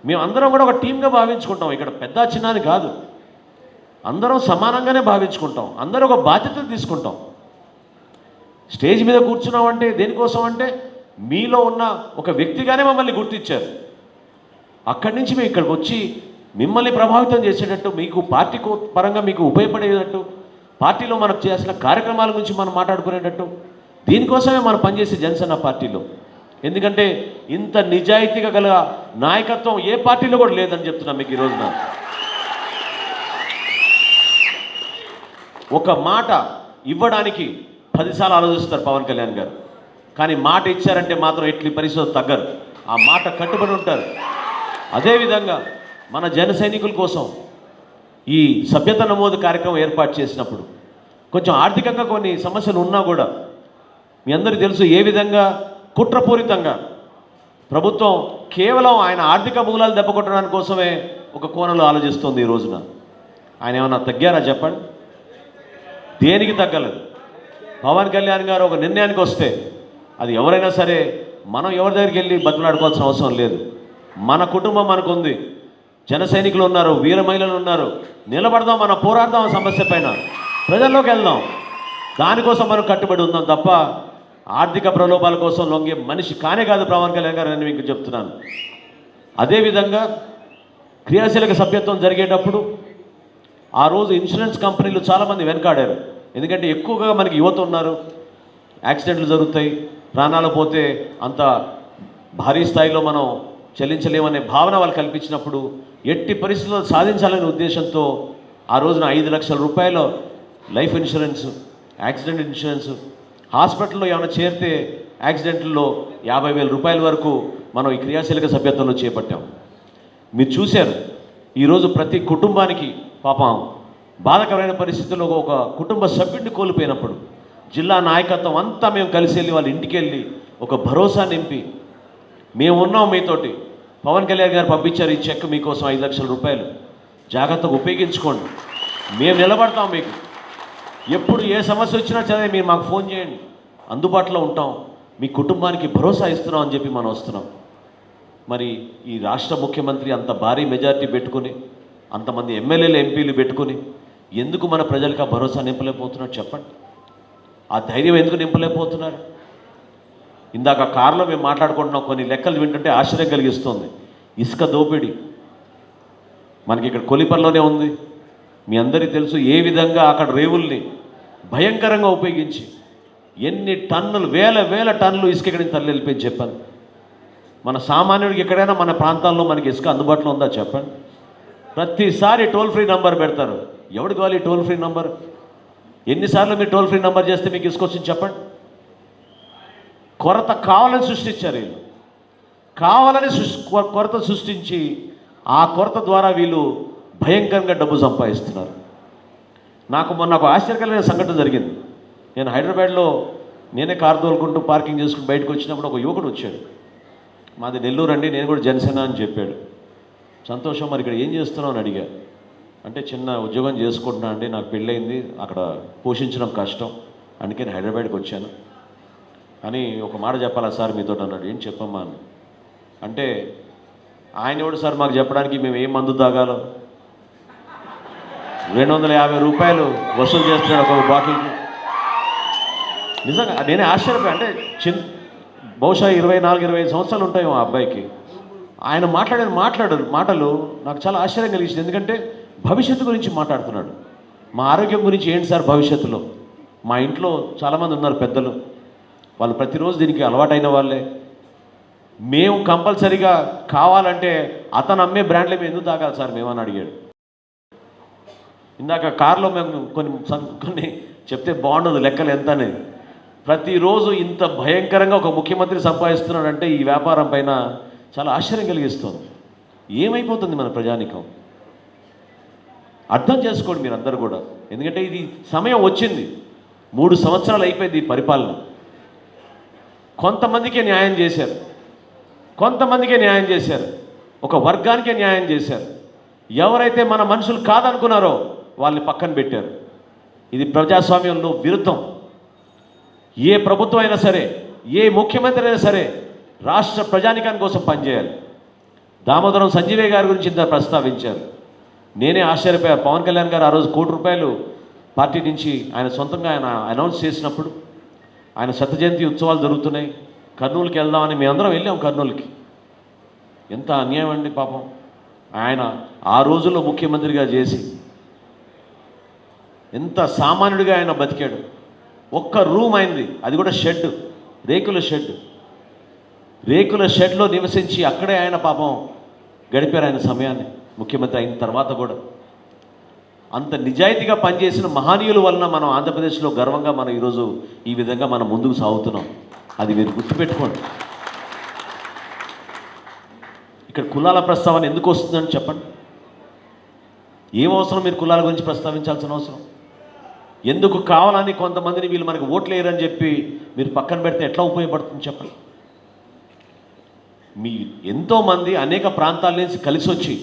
మేము అందరం కూడా ఒక టీమ్గా భావించుకుంటాం. ఇక్కడ పెద్ద చిన్న అని కాదు, అందరం సమానంగానే భావించుకుంటాం. అందరూ ఒక బాధ్యత తీసుకుంటాం. స్టేజ్ మీద కూర్చున్నామంటే దేనికోసం అంటే మీలో ఉన్న ఒక వ్యక్తిగానే మమ్మల్ని గుర్తించారు. అక్కడి నుంచి మేము ఇక్కడికి వచ్చి మిమ్మల్ని ప్రభావితం చేసేటట్టు, మీకు పార్టీ పరంగా మీకు ఉపయోగపడేటట్టు, పార్టీలో మనకు చేసిన కార్యక్రమాల గురించి మనం మాట్లాడుకునేటట్టు, దీనికోసమే మనం పనిచేసే జనసేన పార్టీలో. ఎందుకంటే ఇంత నిజాయితీగా గల నాయకత్వం ఏ పార్టీలో కూడా లేదని చెప్తున్నా మీకు ఈ రోజున. ఒక మాట ఇవ్వడానికి 10 సార్లు ఆలోచిస్తారు పవన్ కళ్యాణ్ గారు. కానీ మాట ఇచ్చారంటే మాత్రం ఎట్లి పరిస్థితులు తగ్గరు, ఆ మాట కట్టుబడి ఉంటారు. అదేవిధంగా మన జన సైనికుల కోసం ఈ సభ్యత నమోదు కార్యక్రమం ఏర్పాటు చేసినప్పుడు కొంచెం ఆర్థికంగా కొన్ని సమస్యలు ఉన్నా కూడా మీ అందరికీ తెలుసు ఏ విధంగా కుట్రపూరితంగా ప్రభుత్వం కేవలం ఆయన ఆర్థిక మూలాలు దెబ్బకొట్టడానికి కోసమే ఒక కోణంలో ఆలోచిస్తుంది ఈ రోజున. ఆయన ఏమన్నా తగ్గారా చెప్పండి? దేనికి తగ్గలేదు. పవన్ కళ్యాణ్ గారు ఒక నిర్ణయానికి వస్తే అది ఎవరైనా సరే మనం ఎవరి దగ్గరికి వెళ్ళి బతిలాడుకోవాల్సిన అవసరం లేదు. మన కుటుంబం మనకుంది, జన సైనికులు ఉన్నారు, వీర మహిళలు ఉన్నారు. నిలబడదాం, మనం పోరాడదాం సమస్య పైన, ప్రజల్లోకి వెళ్దాం. దానికోసం మనం కట్టుబడి ఉందాం తప్ప ఆర్థిక ప్రలోభాల కోసం లొంగే మనిషి కానే కాదు పవన్ కళ్యాణ్ గారు అని మీకు చెప్తున్నాను. అదేవిధంగా క్రియాశీలక సభ్యత్వం జరిగేటప్పుడు ఆ రోజు ఇన్సూరెన్స్ కంపెనీలు చాలామంది వెనకాడారు. ఎందుకంటే ఎక్కువగా మనకి యువత ఉన్నారు, యాక్సిడెంట్లు జరుగుతాయి, ప్రాణాలు పోతే అంత భారీ స్థాయిలో మనం చెల్లించలేమనే భావన వాళ్ళు కల్పించినప్పుడు ఎట్టి పరిస్థితుల్లో సాధించాలనే ఉద్దేశంతో ఆ రోజున 5 లక్షల రూపాయలు లైఫ్ ఇన్సూరెన్స్, యాక్సిడెంట్ ఇన్సూరెన్స్, హాస్పిటల్లో ఏమైనా చేరితే యాక్సిడెంట్లో 50,000 రూపాయల వరకు మనం ఈ క్రియాశీలక సభ్యత్వంలో చేపట్టాం. మీరు చూశారు, ఈరోజు ప్రతి కుటుంబానికి పాపం బాధకరమైన పరిస్థితుల్లో ఒక కుటుంబ సభ్యుడిని కోల్పోయినప్పుడు జిల్లా నాయకత్వం అంతా మేము కలిసి వెళ్ళి వాళ్ళ ఇంటికి వెళ్ళి ఒక భరోసా నింపి, మేము ఉన్నాం మీతోటి, పవన్ కళ్యాణ్ గారు పంపించారు ఈ చెక్ మీకోసం 5 లక్షల రూపాయలు, జాగ్రత్తగా ఉపయోగించుకోండి, మేము నిలబడతాం, మీకు ఎప్పుడు ఏ సమస్య వచ్చినా సరే మీరు మాకు ఫోన్ చేయండి, అందుబాటులో ఉంటాం, మీ కుటుంబానికి భరోసా ఇస్తున్నాం అని చెప్పి మనం వస్తున్నాం. మరి ఈ రాష్ట్ర ముఖ్యమంత్రి అంత భారీ మెజారిటీ పెట్టుకుని, అంతమంది ఎమ్మెల్యేలు ఎంపీలు పెట్టుకుని ఎందుకు మన ప్రజలకు ఆ భరోసా నింపలేకపోతున్నారు చెప్పండి? ఆ ధైర్యం ఎందుకు నింపలేకపోతున్నారు? ఇందాక కారులో మేము మాట్లాడుకుంటున్నాం, కొన్ని లెక్కలు వింటుంటే ఆశ్చర్యం కలిగిస్తుంది. ఇసుక దోపిడీ మనకి ఇక్కడ కొలిపర్లోనే ఉంది. మీ అందరికీ తెలుసు ఏ విధంగా అక్కడ రేవుల్ని భయంకరంగా ఉపయోగించి ఎన్ని టన్నులు, వేల టన్నులు ఇసుక ఇక్కడి నుంచి తల్లి వెళ్ళిపోయి చెప్పాను. మన సామాన్యుడికి ఎక్కడైనా మన ప్రాంతాల్లో మనకి ఇసుక అందుబాటులో ఉందా చెప్పండి? ప్రతిసారి టోల్ ఫ్రీ నంబర్ పెడతారు. ఎవడు కావాలి టోల్ ఫ్రీ నంబర్? ఎన్నిసార్లు మీరు టోల్ ఫ్రీ నంబర్ చేస్తే మీకు ఇసుక వచ్చింది చెప్పండి? కొరత కావాలని సృష్టించారు వీళ్ళు, కావాలని కొరత సృష్టించి ఆ కొరత ద్వారా వీళ్ళు భయంకరంగా డబ్బు సంపాదిస్తున్నారు. నాకు మొన్న ఒక ఆశ్చర్యకరమైన సంఘటన జరిగింది. నేను హైదరాబాద్లో నేనే కారు తోలుకుంటూ పార్కింగ్ చేసుకుని బయటకు వచ్చినప్పుడు ఒక యువకుడు వచ్చాడు. మాది నెల్లూరు అండి, నేను కూడా జనసేన అని చెప్పాడు. సంతోషం, మరి ఇక్కడ ఏం చేస్తున్నావు అని అడిగా. అంటే చిన్న ఉద్యోగం చేసుకుంటున్నా అండి, నాకు పెళ్ళయింది, అక్కడ పోషించడం కష్టం, అందుకే నేను హైదరాబాద్కి వచ్చాను అని ఒక మాట చెప్పాలా సార్ మీతో అన్నాడు. ఏం చెప్పమ్మా అని అంటే, ఆయన ఎవడు సార్ మాకు చెప్పడానికి, మేము ఏం మందు తాగాలో 250 రూపాయలు వసూలు చేస్తున్నాడు ఒక బాటిల్కి. నిజంగా నేనే ఆశ్చర్యపోయా. అంటే బహుశా 24-25 సంవత్సరాలు ఉంటాయి ఆ అబ్బాయికి. ఆయన మాట్లాడిన మాటలు నాకు చాలా ఆశ్చర్యం కలిగించింది. ఎందుకంటే భవిష్యత్తు గురించి మాట్లాడుతున్నాడు. మా ఆరోగ్యం గురించి ఏంటి సార్ భవిష్యత్తులో? మా ఇంట్లో చాలామంది ఉన్నారు పెద్దలు, వాళ్ళు ప్రతిరోజు దీనికి అలవాటైన వాళ్ళే. మేము కంపల్సరీగా కావాలంటే అతను అమ్మే బ్రాండ్లే మేము ఎందుకు తాగాలి సార్ మేమని అడిగాడు. ఇందాక కారులో మేము కొన్ని చెప్తే బాగుండదు లెక్కలు ఎంత అనేది. ప్రతిరోజు ఇంత భయంకరంగా ఒక ముఖ్యమంత్రి సంపాదిస్తున్నాడంటే ఈ వ్యాపారం పైన చాలా ఆశ్చర్యం కలిగిస్తుంది. ఏమైపోతుంది మన ప్రజానికం? అర్థం చేసుకోండి మీరు అందరూ కూడా. ఎందుకంటే ఇది సమయం వచ్చింది, 3 సంవత్సరాలు అయిపోయింది ఈ పరిపాలన. కొంతమందికే న్యాయం చేశారు, ఒక వర్గానికే న్యాయం చేశారు. ఎవరైతే మన మనుషులు కాదనుకున్నారో వాళ్ళని పక్కన పెట్టారు. ఇది ప్రజాస్వామ్యంలో విరుద్ధం. ఏ ప్రభుత్వం అయినా సరే, ఏ ముఖ్యమంత్రి అయినా సరే రాష్ట్ర ప్రజానికాని కోసం పనిచేయాలి. దామోదరం సంజీవయ్య గారి గురించి ఇంత ప్రస్తావించారు. నేనే ఆశ్చర్యపోయాను. పవన్ కళ్యాణ్ గారు ఆ రోజు ₹1 కోటి పార్టీ నుంచి ఆయన సొంతంగా ఆయన అనౌన్స్ చేసినప్పుడు, ఆయన శత జయంతి ఉత్సవాలు జరుగుతున్నాయి, కర్నూలుకి వెళ్దామని మేమందరం వెళ్ళాం. కర్నూలుకి ఎంత అన్యాయం అండి పాపం. ఆయన ఆ రోజుల్లో ముఖ్యమంత్రిగా చేసి ఎంత సామాన్యుడిగా ఆయన బతికాడు. ఒక్క రూమ్ అయింది, అది కూడా షెడ్, రేకుల షెడ్లో నివసించి అక్కడే ఆయన పాపం గడిపారు ఆయన సమయాన్ని. ముఖ్యమంత్రి అయిన తర్వాత కూడా అంత నిజాయితీగా పనిచేసిన మహనీయుల వలన మనం ఆంధ్రప్రదేశ్లో గర్వంగా మనం ఈరోజు ఈ విధంగా మనం ముందుకు సాగుతున్నాం. అది మీరు గుర్తుపెట్టుకోండి. ఇక్కడ కులాల ప్రస్తావన ఎందుకు వస్తుందని చెప్పండి? ఏం అవసరం మీరు కులాల గురించి ప్రస్తావించాల్సిన అవసరం? ఎందుకు కావాలని కొంతమందిని వీళ్ళు మనకు ఓట్లు వేయరని చెప్పి మీరు పక్కన పెడితే ఎట్లా ఉపయోగపడుతుంది చెప్పండి? మీ ఎంతోమంది అనేక ప్రాంతాల నుంచి కలిసి వచ్చి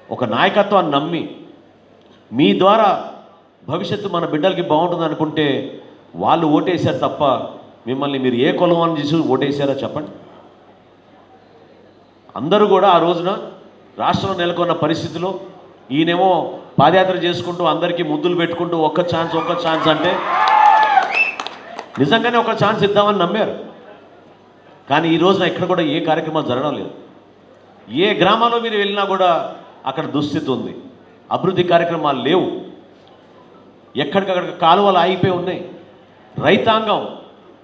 ఒక నాయకత్వాన్ని నమ్మి మీ ద్వారా భవిష్యత్తు మన బిడ్డలకి బాగుంటుంది అనుకుంటే వాళ్ళు ఓటేశారు తప్ప మిమ్మల్ని మీరు ఏ కులం అని చేసి ఓటేశారో చెప్పండి? అందరూ కూడా ఆ రోజున రాష్ట్రంలో నెలకొన్న పరిస్థితిలో ఈయనేమో పాదయాత్ర చేసుకుంటూ అందరికీ ముద్దులు పెట్టుకుంటూ ఒక్క ఛాన్స్ అంటే నిజంగానే ఒక ఛాన్స్ ఇద్దామని నమ్మారు. కానీ ఈ రోజున ఎక్కడ కూడా ఏ కార్యక్రమాలు జరగడం లేదు. ఏ గ్రామాల్లో మీరు వెళ్ళినా కూడా అక్కడ దుస్థితి ఉంది, అభివృద్ధి కార్యక్రమాలు లేవు. ఎక్కడికక్కడ కాలువలు ఆగిపోయి ఉన్నాయి. రైతాంగం,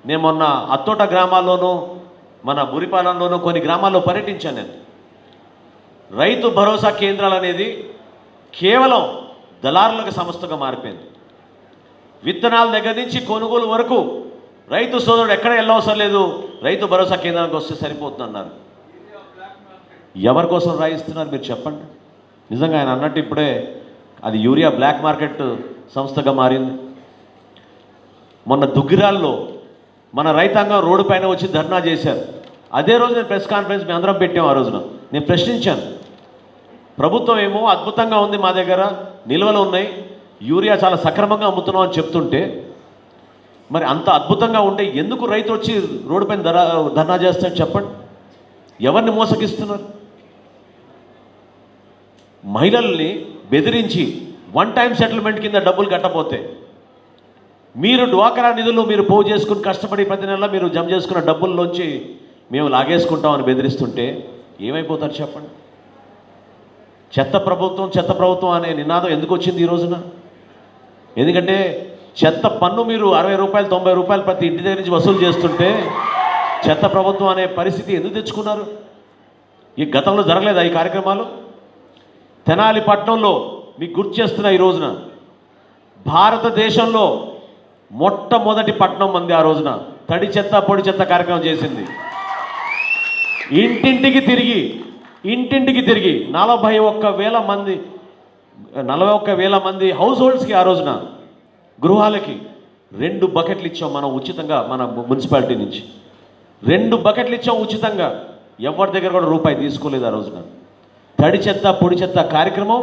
నేను మొన్న అత్తోట గ్రామాల్లోనూ మన బురిపాలెంలోనూ కొన్ని గ్రామాల్లో పర్యటించాను నేను. రైతు భరోసా కేంద్రాలు అనేది కేవలం దళారులకు సంస్థగా మారిపోయింది. విత్తనాల దగ్గర నుంచి కొనుగోలు వరకు రైతు సోదరుడు ఎక్కడ వెళ్ళవసరం లేదు, రైతు భరోసా కేంద్రానికి వస్తే సరిపోతుందన్నారు. ఎవరి కోసం రాయిస్తున్నారు మీరు చెప్పండి. నిజంగా ఆయన అన్నట్టు ఇప్పుడే అది యూరియా బ్లాక్ మార్కెట్ సంస్థగా మారింది. మొన్న దుగ్గిరాల్లో మన రైతాంగం రోడ్డు పైన వచ్చి ధర్నా చేశారు. అదే రోజు నేను ప్రెస్ కాన్ఫరెన్స్ మేము అందరం పెట్టాం. ఆ రోజున నేను ప్రశ్నించాను, ప్రభుత్వం ఏమో అద్భుతంగా ఉంది, మా దగ్గర నిల్వలు ఉన్నాయి, యూరియా చాలా సక్రమంగా అమ్ముతున్నాం అని చెప్తుంటే, మరి అంత అద్భుతంగా ఉంటే ఎందుకు రైతు వచ్చి రోడ్డు పైన ధర్నా చేస్తాడు చెప్పండి. ఎవరిని మోసగిస్తున్నారు? మహిళల్ని బెదిరించి వన్ టైం సెటిల్మెంట్ కింద డబ్బులు కట్టపోతే, మీరు డ్వాక్రా నిధులు మీరు పోగు చేసుకుని కష్టపడి ప్రతి నెల మీరు జమ చేసుకున్న డబ్బుల్లోంచి మేము లాగేసుకుంటామని బెదిరిస్తుంటే ఏమైపోతారు చెప్పండి. చెత్త ప్రభుత్వం అనే నినాదం ఎందుకు వచ్చింది ఈ రోజున? ఎందుకంటే చెత్త పన్ను మీరు 60 రూపాయలు 90 రూపాయలు ప్రతి ఇంటి దగ్గర నుంచి వసూలు చేస్తుంటే చెత్త ప్రభుత్వం అనే పరిస్థితి ఎందుకు తెచ్చుకున్నారు? ఈ గతంలో జరగలేదా ఈ కార్యక్రమాలు? తెనాలి పట్టణంలో మీకు గుర్తు చేస్తున్నా, ఈ రోజున భారతదేశంలో మొట్టమొదటి పట్టణం మంది ఆ రోజున తడి చెత్త పొడి చెత్త కార్యక్రమం చేసింది. ఇంటింటికి తిరిగి 41,000 మంది హౌస్ హోల్డ్స్కి ఆ రోజున గృహాలకి 2 బకెట్లు ఇచ్చాం మనం ఉచితంగా. మన మున్సిపాలిటీ నుంచి 2 బకెట్లు ఇచ్చాం ఉచితంగా. ఎవరి దగ్గర కూడా రూపాయి తీసుకోలేదు ఆ రోజున. తడి చెత్త పొడి చెత్త కార్యక్రమం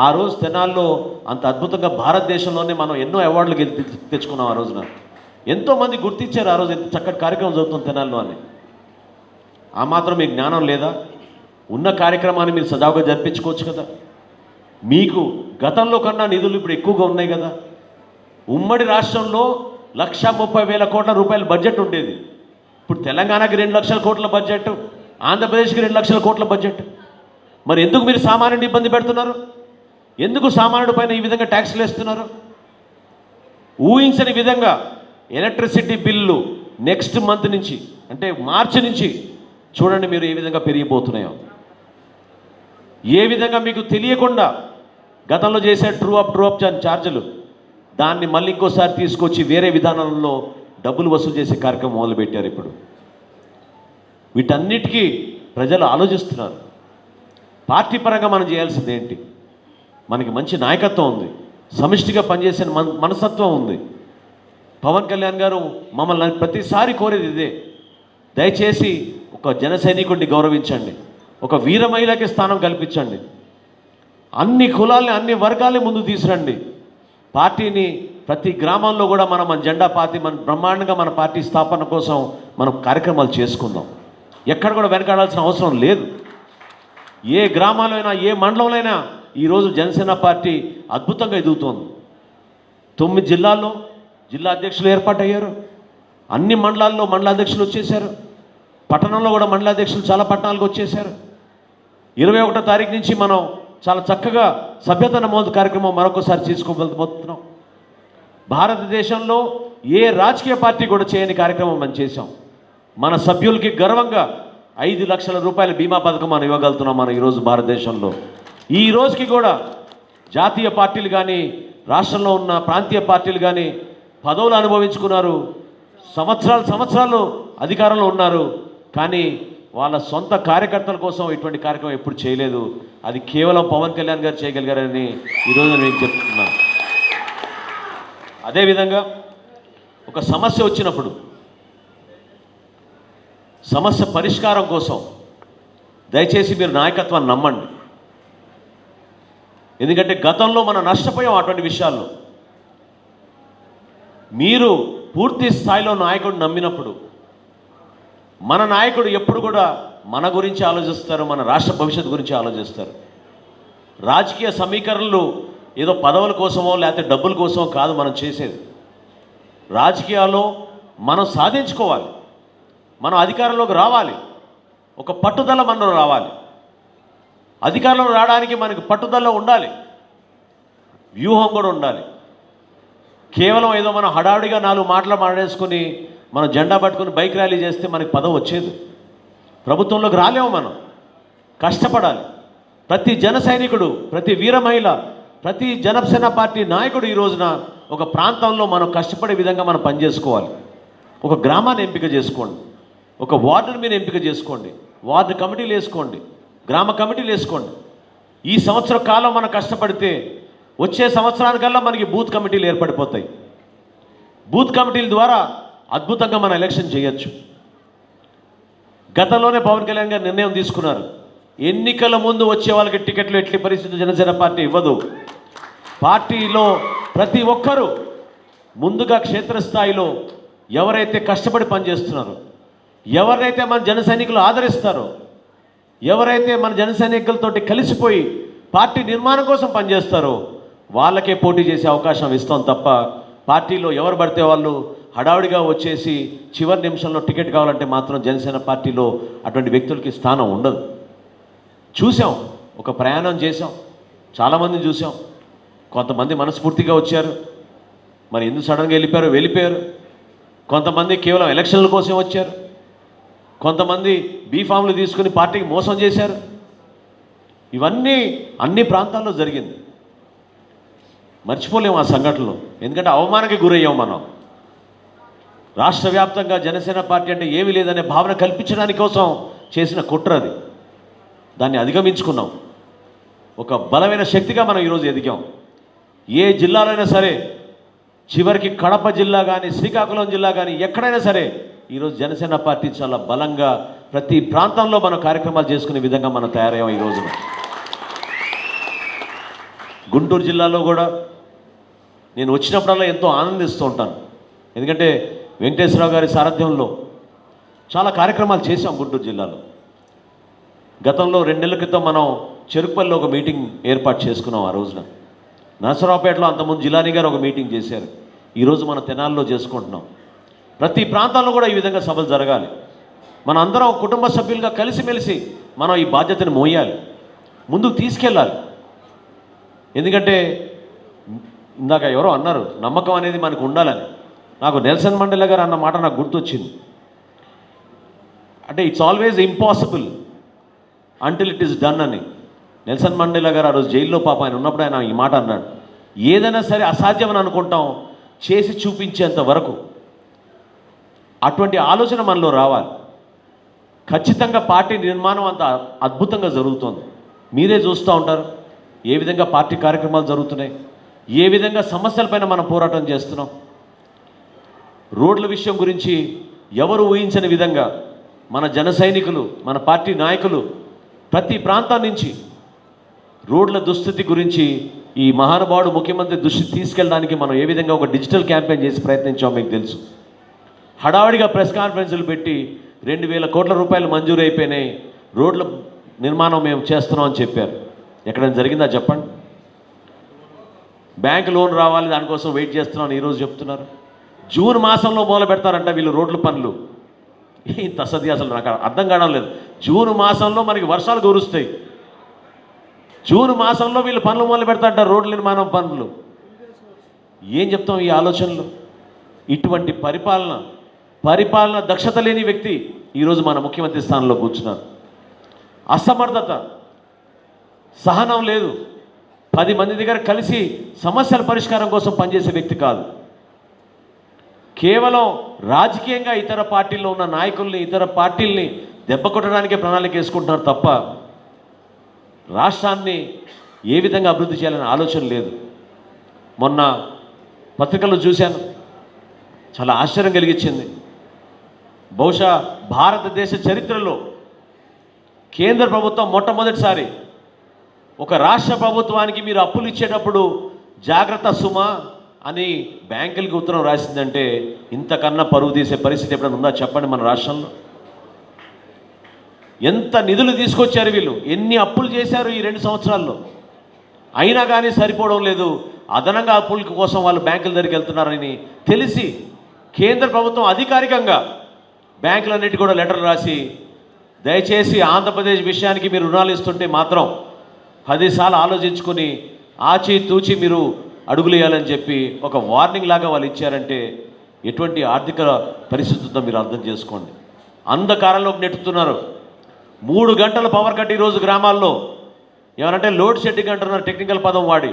ఆ రోజు తెనాల్లో అంత అద్భుతంగా భారతదేశంలోనే మనం ఎన్నో అవార్డులు తెచ్చుకున్నాం ఆ రోజున. ఎంతోమంది గుర్తించారు ఆ రోజు ఎంత చక్కటి కార్యక్రమం జరుగుతుంది తెనాల్లో అని. ఆ మాత్రం మీకు జ్ఞానం లేదా? ఉన్న కార్యక్రమాన్ని మీరు సజావుగా జరిపించుకోవచ్చు కదా. మీకు గతంలో కన్నా నిధులు ఇప్పుడు ఎక్కువగా ఉన్నాయి కదా. ఉమ్మడి రాష్ట్రంలో 1,30,000 కోట్ల రూపాయల బడ్జెట్ ఉండేది. ఇప్పుడు తెలంగాణకి 2 లక్షల కోట్ల బడ్జెట్, ఆంధ్రప్రదేశ్కి 2 లక్షల కోట్ల బడ్జెట్. మరి ఎందుకు మీరు సామాన్యుడిని ఇబ్బంది పెడుతున్నారు? ఎందుకు సామాన్యుడి పైన ఈ విధంగా ట్యాక్స్లు వేస్తున్నారు? ఊహించని విధంగా ఎలక్ట్రిసిటీ బిల్లు నెక్స్ట్ మంత్ నుంచి, అంటే మార్చి నుంచి చూడండి మీరు ఏ విధంగా పెరిగిపోతున్నాయో. ఏ విధంగా మీకు తెలియకుండా గతంలో చేసే ట్రూ అప్ ఛార్జీలు దాన్ని మళ్ళీ ఇంకోసారి తీసుకొచ్చి వేరే విధానంలో డబ్బులు వసూలు చేసే కార్యక్రమం మొదలుపెట్టారు. ఇప్పుడు వీటన్నిటికీ ప్రజలు ఆలోచిస్తున్నారు. పార్టీ పరంగా మనం చేయాల్సింది ఏంటి? మనకి మంచి నాయకత్వం ఉంది, సమిష్టిగా పనిచేసే మనస్తత్వం ఉంది. పవన్ కళ్యాణ్ గారు మమ్మల్ని ప్రతిసారి కోరేది ఇదే, దయచేసి ఒక జన సైనికుడిని గౌరవించండి, ఒక వీర మహిళకి స్థానం కల్పించండి, అన్ని కులాల్ని అన్ని వర్గాల్ని ముందు తీసురండి, పార్టీని ప్రతి గ్రామంలో కూడా మన జెండా పార్టీ మన బ్రహ్మాండంగా మన పార్టీ స్థాపన కోసం మనం కార్యక్రమాలు చేసుకుందాం. ఎక్కడ కూడా వెనకాడాల్సిన అవసరం లేదు. ఏ గ్రామాల్లో అయినా ఏ మండలంలో అయినా ఈరోజు జనసేన పార్టీ అద్భుతంగా ఎదుగుతోంది. 9 జిల్లాల్లో జిల్లా అధ్యక్షులు ఏర్పాటయ్యారు. అన్ని మండలాల్లో మండలాధ్యక్షులు వచ్చేశారు. పట్టణంలో కూడా మండలాధ్యక్షులు చాలా పట్టణాలకు వచ్చేశారు. 21వ తారీఖు నుంచి మనం చాలా చక్కగా సభ్యత నమోదు కార్యక్రమం మరొకసారి చేసుకోబోతున్నాం. భారతదేశంలో ఏ రాజకీయ పార్టీ కూడా చేయని కార్యక్రమం మనం చేశాం. మన సభ్యులకి గర్వంగా 5 లక్షల రూపాయల బీమా పథకం మనం ఇవ్వగలుగుతున్నాం. మనం ఈరోజు భారతదేశంలో ఈ రోజుకి కూడా జాతీయ పార్టీలు కానీ రాష్ట్రంలో ఉన్న ప్రాంతీయ పార్టీలు కానీ పదవులు అనుభవించుకున్నారు, సంవత్సరాలు అధికారంలో ఉన్నారు. కానీ వాళ్ళ సొంత కార్యకర్తల కోసం ఇటువంటి కార్యక్రమం ఎప్పుడు చేయలేదు. అది కేవలం పవన్ కళ్యాణ్ గారు చేయగలిగారని ఈరోజు నేను చెప్తున్నాను. అదేవిధంగా ఒక సమస్య వచ్చినప్పుడు సమస్య పరిష్కారం కోసం దయచేసి మీరు నాయకత్వాన్ని నమ్మండి. ఎందుకంటే గతంలో మనం నష్టపోయాం అటువంటి విషయాల్లో. మీరు పూర్తి స్థాయిలో నాయకుడిని నమ్మినప్పుడు మన నాయకుడు ఎప్పుడు కూడా మన గురించి ఆలోచిస్తారు, మన రాష్ట్ర భవిష్యత్తు గురించి ఆలోచిస్తారు. రాజకీయ సమీకరణలు ఏదో పదవుల కోసమో లేకపోతే డబ్బుల కోసమో కాదు మనం చేసేది. రాజకీయాల్లో మనం సాధించుకోవాలి, మనం అధికారంలోకి రావాలి, ఒక పట్టుదల మనలో రావాలి. అధికారంలో రావడానికి మనకి పట్టుదల ఉండాలి, వ్యూహం కూడా ఉండాలి. కేవలం ఏదో మనం హడావుడిగా 4 మాటలు మాట్లాడేసుకొని మనం జెండా పట్టుకొని బైక్ ర్యాలీ చేస్తే మనకి పదవి వచ్చేది. ప్రభుత్వంలోకి రాలేము. మనం కష్టపడాలి. ప్రతి జన సైనికుడు, ప్రతి వీర మహిళ, ప్రతి జనసేన పార్టీ నాయకుడు ఈ రోజున ఒక ప్రాంతంలో మనం కష్టపడే విధంగా మనం పనిచేసుకోవాలి. ఒక గ్రామాన్ని ఎంపిక చేసుకోండి, ఒక వార్డుని మీరు ఎంపిక చేసుకోండి, వార్డు కమిటీలు వేసుకోండి, గ్రామ కమిటీలు వేసుకోండి. ఈ సంవత్సర కాలం మనం కష్టపడితే వచ్చే సంవత్సరానికల్లా మనకి బూత్ కమిటీలు ఏర్పడిపోతాయి. బూత్ కమిటీల ద్వారా అద్భుతంగా మనం ఎలక్షన్ చేయొచ్చు. గతంలోనే పవన్ కళ్యాణ్ గారు నిర్ణయం తీసుకున్నారు, ఎన్నికల ముందు వచ్చే వాళ్ళకి టికెట్లు ఎట్టి పరిస్థితి జనసేన పార్టీ ఇవ్వదు. పార్టీలో ప్రతి ఒక్కరూ ముందుగా క్షేత్రస్థాయిలో ఎవరైతే కష్టపడి పనిచేస్తున్నారో, ఎవరైతే మన జన సైనికులు ఆదరిస్తారో, ఎవరైతే మన జన సైనికులతోటి కలిసిపోయి పార్టీ నిర్మాణం కోసం పనిచేస్తారో వాళ్ళకే పోటీ చేసే అవకాశం ఇస్తాం తప్ప పార్టీలో ఎవరు పడితే వాళ్ళు హడావుడిగా వచ్చేసి చివరి నిమిషంలో టికెట్ కావాలంటే మాత్రం జనసేన పార్టీలో అటువంటి వ్యక్తులకి స్థానం ఉండదు. చూసాం, ఒక ప్రయాణం చేసాం, చాలామందిని చూసాం. కొంతమంది మనస్ఫూర్తిగా వచ్చారు, మరి ఎందుకు సడన్గా వెళ్ళిపోయారు. కొంతమంది కేవలం ఎలక్షన్ల కోసం వచ్చారు, కొంతమంది బీఫామ్లు తీసుకుని పార్టీకి మోసం చేశారు. ఇవన్నీ అన్ని ప్రాంతాల్లో జరిగింది. మర్చిపోలేము ఆ సంఘటనలు, ఎందుకంటే అవమానానికి గురయ్యాం మనం. రాష్ట్ర వ్యాప్తంగా జనసేన పార్టీ అంటే ఏమీ లేదనే భావన కల్పించడానికి కోసం చేసిన కుట్ర అది. దాన్ని అధిగమించుకున్నాం. ఒక బలమైన శక్తిగా మనం ఈరోజు ఎదిగాం. ఏ జిల్లాలో అయినా సరే, చివరికి కడప జిల్లా కానీ శ్రీకాకుళం జిల్లా కానీ ఎక్కడైనా సరే ఈరోజు జనసేన పార్టీ చాలా బలంగా ప్రతి ప్రాంతంలో మనం కార్యక్రమాలు చేసుకునే విధంగా మనం తయారయ్యాం. ఈ రోజున గుంటూరు జిల్లాలో కూడా నేను వచ్చినప్పుడల్లా ఎంతో ఆనందిస్తూ ఉంటాను. ఎందుకంటే వెంకటేశ్వరరావు గారి సారథ్యంలో చాలా కార్యక్రమాలు చేశాం గుంటూరు జిల్లాలో. గతంలో 2 నెలల క్రితం మనం చెరుకుపల్లిలో ఒక మీటింగ్ ఏర్పాటు చేసుకున్నాం. ఆ రోజున నరసరావుపేటలో అంతకుముందు జిలానీ గారు ఒక మీటింగ్ చేశారు. ఈరోజు మన తెనాల్లో చేసుకుంటున్నాం. ప్రతి ప్రాంతాల్లో కూడా ఈ విధంగా సభలు జరగాలి. మన అందరం కుటుంబ సభ్యులుగా కలిసిమెలిసి మనం ఈ బాధ్యతను మోయాలి, ముందుకు తీసుకెళ్ళాలి. ఎందుకంటే ఇందాక ఎవరో అన్నారు, నమ్మకం అనేది మనకు ఉండాలని. నాకు నెల్సన్ మండేలా గారు అన్న మాట నాకు గుర్తొచ్చింది. అంటే it's always impossible until it is done అని. నెల్సన్ మండేలా గారు ఆ రోజు జైల్లో ఆయన ఉన్నప్పుడు ఆయన ఈ మాట అన్నాడు, ఏదైనా సరే అసాధ్యం అని అనుకుంటాం, చేసి చూపించేంత వరకు. అటువంటి ఆలోచన మనలో రావాలి. ఖచ్చితంగా పార్టీ నిర్మాణం అంత అద్భుతంగా జరుగుతోంది. మీరే చూస్తూ ఉంటారు ఏ విధంగా పార్టీ కార్యక్రమాలు జరుగుతున్నాయి, ఏ విధంగా సమస్యలపైన మనం పోరాటం చేస్తున్నాం. రోడ్ల విషయం గురించి ఎవరు ఊహించని విధంగా మన జన సైనికులు, మన పార్టీ నాయకులు ప్రతి ప్రాంతం నుంచి రోడ్ల దుస్థితి గురించి ఈ మహానుభావుడు ముఖ్యమంత్రి దృష్టి తీసుకెళ్ళడానికి మనం ఏ విధంగా ఒక డిజిటల్ క్యాంపెయిన్ చేసి ప్రయత్నించామో మీకు తెలుసు. హడావిడిగా ప్రెస్ కాన్ఫరెన్సులు పెట్టి 2,000 కోట్ల రూపాయలు మంజూరు అయిపోయినాయి, రోడ్ల నిర్మాణం మేము చేస్తున్నాం అని చెప్పారు. ఎక్కడైనా జరిగిందా చెప్పండి? బ్యాంక్ లోన్ రావాలి, దానికోసం వెయిట్ చేస్తున్నామని ఈరోజు చెప్తున్నారు. జూన్ మాసంలో మొదలు పెడతారంట వీళ్ళు రోడ్ల పనులు. ఇంత అసది అసలు నాకు అర్థం కావడం లేదు. జూన్ మాసంలో మనకి వర్షాలు కురుస్తాయి, జూన్ మాసంలో వీళ్ళు పనులు మొదలు పెడతారంట, రోడ్ల నిర్మాణం పనులు. ఏం చెప్తాం ఈ ఆలోచనలు? ఇటువంటి పరిపాలన దక్షత లేని వ్యక్తి ఈరోజు మన ముఖ్యమంత్రి స్థానంలో కూర్చున్నారు. అసమర్థత, సహనం లేదు, 10 మంది దగ్గర కలిసి సమస్యల పరిష్కారం కోసం పనిచేసే వ్యక్తి కాదు. కేవలం రాజకీయంగా ఇతర పార్టీల్లో ఉన్న నాయకుల్ని, ఇతర పార్టీల్ని దెబ్బ కొట్టడానికే ప్రణాళిక వేసుకుంటున్నారు తప్ప రాష్ట్రాన్ని ఏ విధంగా అభివృద్ధి చేయాలనే ఆలోచన లేదు. మొన్న పత్రికల్లో చూశాను, చాలా ఆశ్చర్యం కలిగించింది. బహుశా భారతదేశ చరిత్రలో కేంద్ర ప్రభుత్వం మొట్టమొదటిసారి ఒక రాష్ట్ర ప్రభుత్వానికి మీరు అప్పులు ఇచ్చేటప్పుడు జాగ్రత్త సుమా అని బ్యాంకులకి ఉత్తరం రాసిందంటే ఇంతకన్నా పరువు తీసే పరిస్థితి ఎప్పుడైనా ఉందా చెప్పండి మన రాష్ట్రంలో? ఎంత నిధులు తీసుకొచ్చారు వీళ్ళు, ఎన్ని అప్పులు చేశారు ఈ 2 సంవత్సరాల్లో, అయినా కానీ సరిపోవడం లేదు. అదనంగా అప్పుల కోసం వాళ్ళు బ్యాంకుల దగ్గరికి వెళ్తున్నారని తెలిసి కేంద్ర ప్రభుత్వం అధికారికంగా బ్యాంకులన్నిటి కూడా లెటర్ రాసి, దయచేసి ఆంధ్రప్రదేశ్ విషయానికి మీరు రుణాలు ఇస్తుంటే మాత్రం 10 సార్లు ఆలోచించుకొని ఆచితూచి మీరు అడుగులు వేయాలని చెప్పి ఒక వార్నింగ్ లాగా వాళ్ళు ఇచ్చారంటే ఎటువంటి ఆర్థిక పరిస్థితి ఉందో మీరు అర్థం చేసుకోండి. అంధకారంలోకి నెట్టుతున్నారు. 3 గంటల పవర్ కట్ ఈరోజు గ్రామాల్లో. ఏమనంటే లోడ్ షెడ్డింగ్ అంటున్నారు టెక్నికల్ పదం వాడి.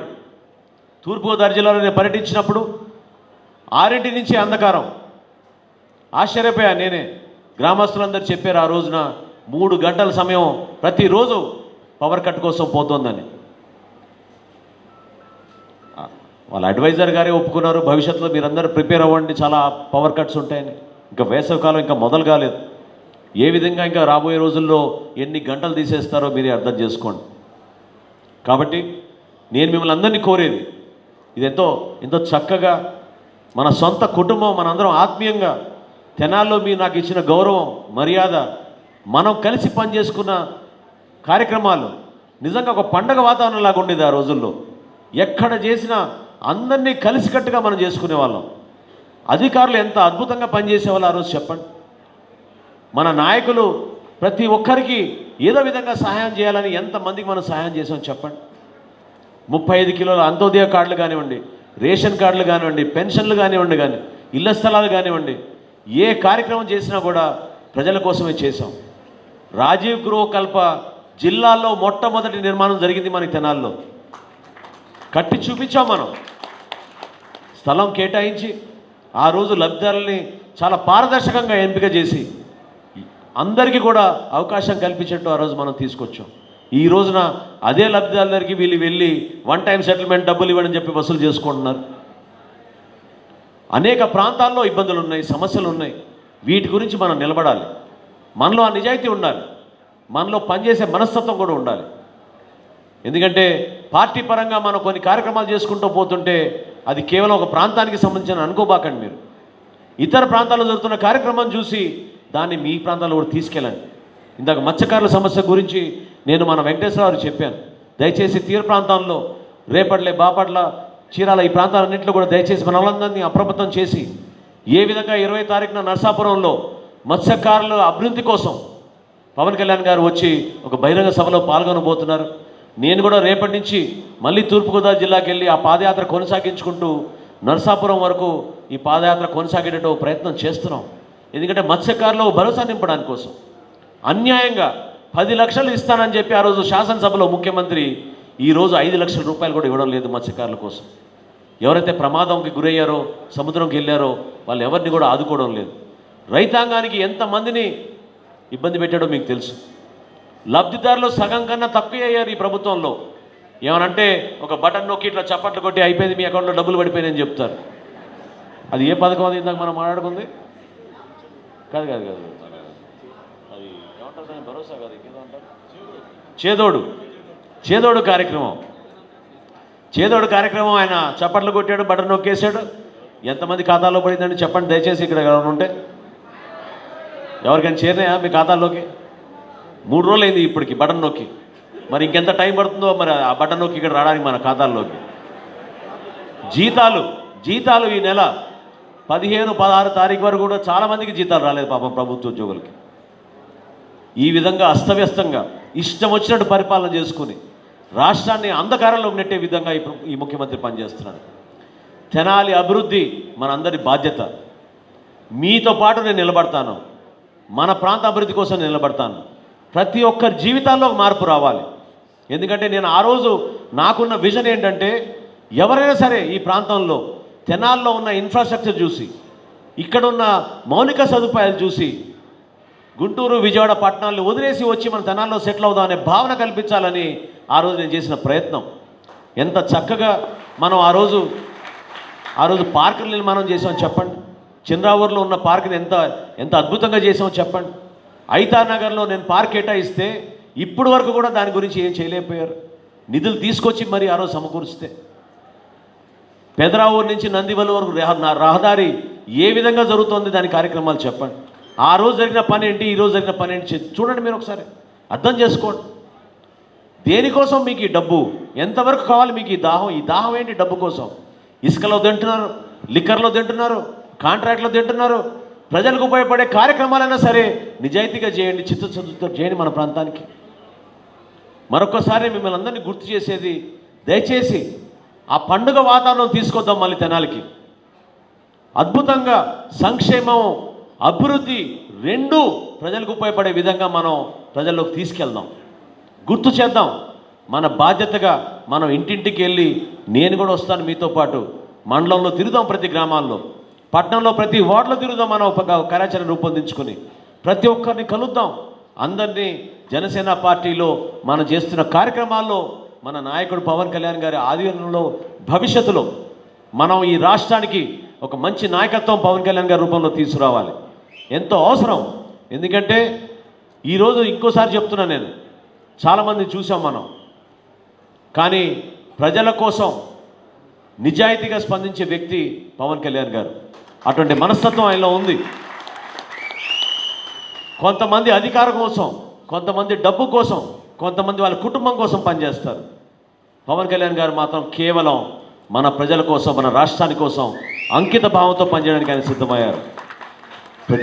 తూర్పుగోదావరి జిల్లాలో నేను పర్యటించినప్పుడు 6 నుంచి అంధకారం. ఆశ్చర్యపోయా నేనే. గ్రామస్తులందరూ చెప్పారు ఆ రోజున 3 గంటల సమయం ప్రతిరోజు పవర్ కట్ కోసం పోతోందని. వాళ్ళ అడ్వైజర్ గారే ఒప్పుకున్నారు, భవిష్యత్తులో మీరందరూ ప్రిపేర్ అవ్వండి, చాలా పవర్ కట్స్ ఉంటాయని. ఇంకా వేసవికాలం ఇంకా మొదలు కాలేదు. ఏ విధంగా ఇంకా రాబోయే రోజుల్లో ఎన్ని గంటలు తీసేస్తారో మీరే అర్థం చేసుకోండి. కాబట్టి నేను మిమ్మల్ని అందరినీ కోరేది, ఇది ఎంతో చక్కగా మన సొంత కుటుంబం, మనందరం ఆత్మీయంగా తెనాల్లో మీరు నాకు ఇచ్చిన గౌరవం, మర్యాద, మనం కలిసి పనిచేసుకున్న కార్యక్రమాలు నిజంగా ఒక పండగ వాతావరణం లాగా ఉండేది ఆ రోజుల్లో. ఎక్కడ చేసినా అందరినీ కలిసికట్టుగా మనం చేసుకునే వాళ్ళం. అధికారులు ఎంత అద్భుతంగా పనిచేసేవాళ్ళు ఆ రోజు చెప్పండి. మన నాయకులు ప్రతి ఒక్కరికి ఏదో విధంగా సహాయం చేయాలని ఎంతమందికి మనం సహాయం చేసాం చెప్పండి. 35 కిలోల అంత్యోదయ కార్డులు కానివ్వండి, రేషన్ కార్డులు కానివ్వండి, పెన్షన్లు కానివ్వండి, ఇళ్ల స్థలాలు కానివ్వండి, ఏ కార్యక్రమం చేసినా కూడా ప్రజల కోసమే చేశాం. రాజీవ్ గృహకల్ప జిల్లాల్లో మొట్టమొదటి నిర్మాణం జరిగింది మన తెనాల్లో. కట్టి చూపించాం మనం. స్థలం కేటాయించి ఆ రోజు లబ్ధిదారుల్ని చాలా పారదర్శకంగా ఎంపిక చేసి అందరికీ కూడా అవకాశం కల్పించేట్టు ఆ రోజు మనం తీసుకొచ్చాం. ఈ రోజున అదే లబ్ధిదారుల దగ్గరికి వీళ్ళు వెళ్ళి 1 టైం సెటిల్మెంట్ డబ్బులు ఇవ్వడం చెప్పి వసూలు చేసుకుంటున్నారు. అనేక ప్రాంతాల్లో ఇబ్బందులు ఉన్నాయి, సమస్యలు ఉన్నాయి. వీటి గురించి మనం నిలబడాలి. మనలో ఆ నిజాయితీ ఉండాలి, మనలో పనిచేసే మనస్తత్వం కూడా ఉండాలి. ఎందుకంటే పార్టీ పరంగా మనం కొన్ని కార్యక్రమాలు చేసుకుంటూ పోతుంటే అది కేవలం ఒక ప్రాంతానికి సంబంధించిన అనుకోబాకండి. మీరు ఇతర ప్రాంతాల్లో జరుగుతున్న కార్యక్రమం చూసి దాన్ని మీ ప్రాంతాల్లో కూడా తీసుకెళ్ళండి. ఇందాక మత్స్యకారుల సమస్య గురించి నేను మన వెంకటేశ్వరరావు చెప్పాను. దయచేసి తీర ప్రాంతంలో రేపట్లే, బాపట్ల, చీరాల ఈ ప్రాంతాలన్నింటిలో కూడా దయచేసి మన వాళ్ళందరినీ అప్రమత్తం చేసి ఏ విధంగా 20 తారీఖున నరసాపురంలో మత్స్యకారుల అభివృద్ధి కోసం పవన్ కళ్యాణ్ గారు వచ్చి ఒక బహిరంగ సభలో పాల్గొనబోతున్నారు. నేను కూడా రేపటి నుంచి మళ్ళీ తూర్పుగోదావరి జిల్లాకి వెళ్ళి ఆ పాదయాత్ర కొనసాగించుకుంటూ నరసాపురం వరకు ఈ పాదయాత్ర కొనసాగేటట్టు ప్రయత్నం చేస్తున్నాం. ఎందుకంటే మత్స్యకారులు భరోసా నింపడానికి కోసం. అన్యాయంగా 10 లక్షలు ఇస్తానని చెప్పి ఆ రోజు శాసనసభలో ముఖ్యమంత్రి ఈరోజు 5 లక్షల రూపాయలు కూడా ఇవ్వడం లేదు మత్స్యకారుల కోసం. ఎవరైతే ప్రమాదంకి గురయ్యారో, సముద్రంకి వెళ్ళారో వాళ్ళు ఎవరిని కూడా ఆదుకోవడం లేదు. రైతాంగానికి ఎంతమందిని ఇబ్బంది పెట్టాడో మీకు తెలుసు. లబ్ధిదారులు సగం కన్నా తక్కువ అయ్యారు ఈ ప్రభుత్వంలో. ఏమనంటే ఒక బటన్ నొక్కి ఇట్లా చప్పట్లు కొట్టి అయిపోయింది, మీ అకౌంట్లో డబ్బులు పడిపోయినాయని చెప్తారు. అది ఏ పథకం? అది ఇందాక మనం మాట్లాడుకుంది కాదు కాదు కాదు అది ఏమంటారు, భరోసా కాదు, ఇంకేమంటారు, చేదోడు కార్యక్రమం. చేదోడు కార్యక్రమం ఆయన చప్పట్లు కొట్టాడు, బటన్ నొక్కేసాడు. ఎంతమంది ఖాతాలో పడిందండి చెప్పండి దయచేసి. ఇక్కడ ఎవరైనా ఉంటే ఎవరికైనా చేరినాయా మీ ఖాతాల్లోకి? 3 రోజులు అయింది ఇప్పటికి బటన్ నొక్కి. మరి ఇంకెంత టైం పడుతుందో మరి ఆ బటన్ నొక్కి ఇక్కడ రావడానికి మన ఖాతాల్లోకి. జీతాలు ఈ నెల 15, 16 తారీఖు వరకు కూడా చాలామందికి జీతాలు రాలేదు పాపం ప్రభుత్వ ఉద్యోగులకి. ఈ విధంగా అస్తవ్యస్తంగా ఇష్టం వచ్చినట్టు పరిపాలన చేసుకుని రాష్ట్రాన్ని అంధకారంలోకి నెట్టే విధంగా ఈ ముఖ్యమంత్రి పనిచేస్తున్నాడు. తెనాలి అభివృద్ధి మనందరి బాధ్యత. మీతో పాటు నేను నిలబడతాను, మన ప్రాంత అభివృద్ధి కోసం నిలబడతాను. ప్రతి ఒక్కరి జీవితాల్లో మార్పు రావాలి. ఎందుకంటే నేను ఆ రోజు నాకున్న విజన్ ఏంటంటే ఎవరైనా సరే ఈ ప్రాంతంలో తెనాల్లో ఉన్న ఇన్ఫ్రాస్ట్రక్చర్ చూసి, ఇక్కడున్న మౌలిక సదుపాయాలు చూసి గుంటూరు, విజయవాడ పట్టణాలను వదిలేసి వచ్చి మన తెనాల్లో సెటిల్ అవుదాం అనే భావన కల్పించాలని ఆ రోజు నేను చేసిన ప్రయత్నం. ఎంత చక్కగా మనం ఆ రోజు పార్కులు నిర్మాణం చేసామో చెప్పండి. చంద్రావూరులో ఉన్న పార్కుని ఎంత అద్భుతంగా చేసామో చెప్పండి. ఐతానగర్లో నేను పార్క్ కేటాయిస్తే ఇప్పుడు వరకు కూడా దాని గురించి ఏం చేయలేకపోయారు. నిధులు తీసుకొచ్చి మరి ఆ రోజు సమకూరిస్తే పెదరావూరు నుంచి నందివెల వరకు రహదారి ఏ విధంగా జరుగుతోంది దాని కార్యక్రమాలు చెప్పండి. ఆ రోజు జరిగిన పని ఏంటి, ఈ రోజు జరిగిన పని ఏంటి చూడండి. మీరు ఒకసారి అర్థం చేసుకోండి. దేనికోసం మీకు ఈ డబ్బు? ఎంతవరకు కావాలి మీకు ఈ దాహం ఏంటి? డబ్బు కోసం ఇసుకలో తింటున్నారు, లిక్కర్లో తింటున్నారు, కాంట్రాక్ట్లో తింటున్నారు. ప్రజలకు ఉపయోగపడే కార్యక్రమాలైనా సరే నిజాయితీగా చేయండి, చిత్తశుద్ధితో చేయండి మన ప్రాంతానికి. మరొకసారి మిమ్మల్ని అందరినీ గుర్తు చేసేది, దయచేసి ఆ పండుగ వాతావరణం తీసుకొద్దాం మళ్ళీ తెనాలికి. అద్భుతంగా సంక్షేమం, అభివృద్ధి రెండూ ప్రజలకు ఉపయోగపడే విధంగా మనం ప్రజల్లోకి తీసుకెళ్దాం. గుర్తు చేద్దాం. మన బాధ్యతగా మనం ఇంటింటికి వెళ్ళి, నేను కూడా వస్తాను మీతో పాటు, మండలంలో తిరుగుదాం, ప్రతి గ్రామాల్లో, పట్టణంలో ప్రతి వార్డులో తిరుగుదాం. మనం ఒక కార్యాచరణ రూపొందించుకొని ప్రతి ఒక్కరిని కలుద్దాం. అందరినీ జనసేన పార్టీలో మనం చేస్తున్న కార్యక్రమాల్లో మన నాయకుడు పవన్ కళ్యాణ్ గారి ఆధ్వర్యంలో భవిష్యత్తులో మనం ఈ రాష్ట్రానికి ఒక మంచి నాయకత్వం పవన్ కళ్యాణ్ గారి రూపంలో తీసుకురావాలి. ఎంతో అవసరం. ఎందుకంటే ఈరోజు ఇంకోసారి చెప్తున్నాను, నేను చాలామంది చూసాం మనం, కానీ ప్రజల కోసం నిజాయితీగా స్పందించే వ్యక్తి పవన్ కళ్యాణ్ గారు. అటువంటి మనస్తత్వం ఆయనలో ఉంది. కొంతమంది అధికారం కోసం, కొంతమంది డబ్బు కోసం, కొంతమంది వాళ్ళ కుటుంబం కోసం పనిచేస్తారు. పవన్ కళ్యాణ్ గారు మాత్రం కేవలం మన ప్రజల కోసం, మన రాష్ట్రాని కోసం అంకిత భావంతో పనిచేయడానికి ఆయన సిద్ధమయ్యారు.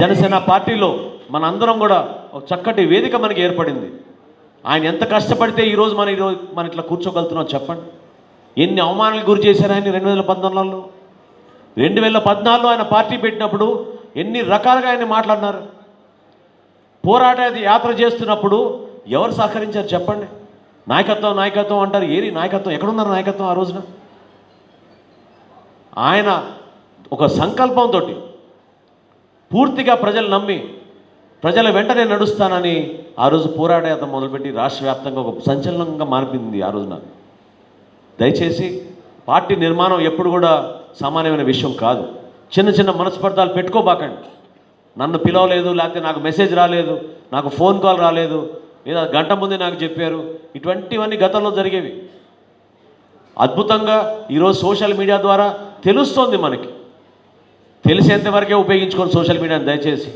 జనసేన పార్టీలో మనందరం కూడా ఒక చక్కటి వేదిక మనకి ఏర్పడింది. ఆయన ఎంత కష్టపడితే ఈరోజు మన ఇట్లా కూర్చోగలుగుతున్నాం చెప్పండి. ఎన్ని అవమానాలకు గురి చేశారు ఆయన 2014లో. 2014లో ఆయన పార్టీ పెట్టినప్పుడు ఎన్ని రకాలుగా ఆయన మాట్లాడినారు. పోరాట యాత్ర చేస్తున్నప్పుడు ఎవరు సహకరించారు చెప్పండి. నాయకత్వం నాయకత్వం అంటారు. ఏరి నాయకత్వం? ఎక్కడున్నారు నాయకత్వం ఆ రోజున? ఆయన ఒక సంకల్పంతో పూర్తిగా ప్రజలు నమ్మి ప్రజల వెంటనే నడుస్తానని ఆ రోజు పోరాట యాత్ర మొదలుపెట్టి రాష్ట్ర వ్యాప్తంగా ఒక సంచలనంగా మారిపోయింది ఆ రోజున. దయచేసి పార్టీ నిర్మాణం ఎప్పుడు కూడా సామాన్యమైన విషయం కాదు. చిన్న చిన్న మనస్పర్ధాలు పెట్టుకోబాకండి. నన్ను పిలవలేదు, లేకపోతే నాకు మెసేజ్ రాలేదు, నాకు ఫోన్ కాల్ రాలేదు, లేదా గంట ముందే నాకు చెప్పారు, ఇటువంటివన్నీ గతంలో జరిగేవి. అద్భుతంగా ఈరోజు సోషల్ మీడియా ద్వారా తెలుస్తోంది మనకి. తెలిసేంతవరకే ఉపయోగించుకోండి సోషల్ మీడియాని. దయచేసి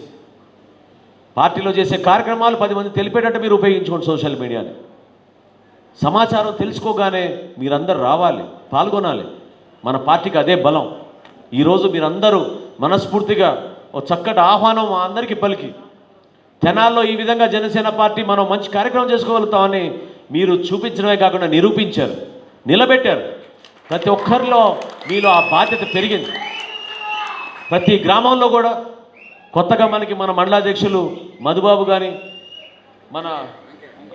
పార్టీలో చేసే కార్యక్రమాలు 10 మంది తెలిపేటట్టు మీరు ఉపయోగించుకోండి సోషల్ మీడియాని. సమాచారం తెలుసుకోగానే మీరందరూ రావాలి, పాల్గొనాలి. మన పార్టీకి అదే బలం. ఈరోజు మీరందరూ మనస్ఫూర్తిగా ఒక చక్కటి ఆహ్వానం మా అందరికీ పలికి తెనాల్లో ఈ విధంగా జనసేన పార్టీ మనం మంచి కార్యక్రమం చేసుకోగలుగుతామని మీరు చూపించడమే కాకుండా నిరూపించారు, నిలబెట్టారు. ప్రతి ఒక్కరిలో మీలో ఆ బాధ్యత పెరిగింది. ప్రతి గ్రామంలో కూడా కొత్తగా మన మండలాధ్యక్షులు మధుబాబు కానీ, మన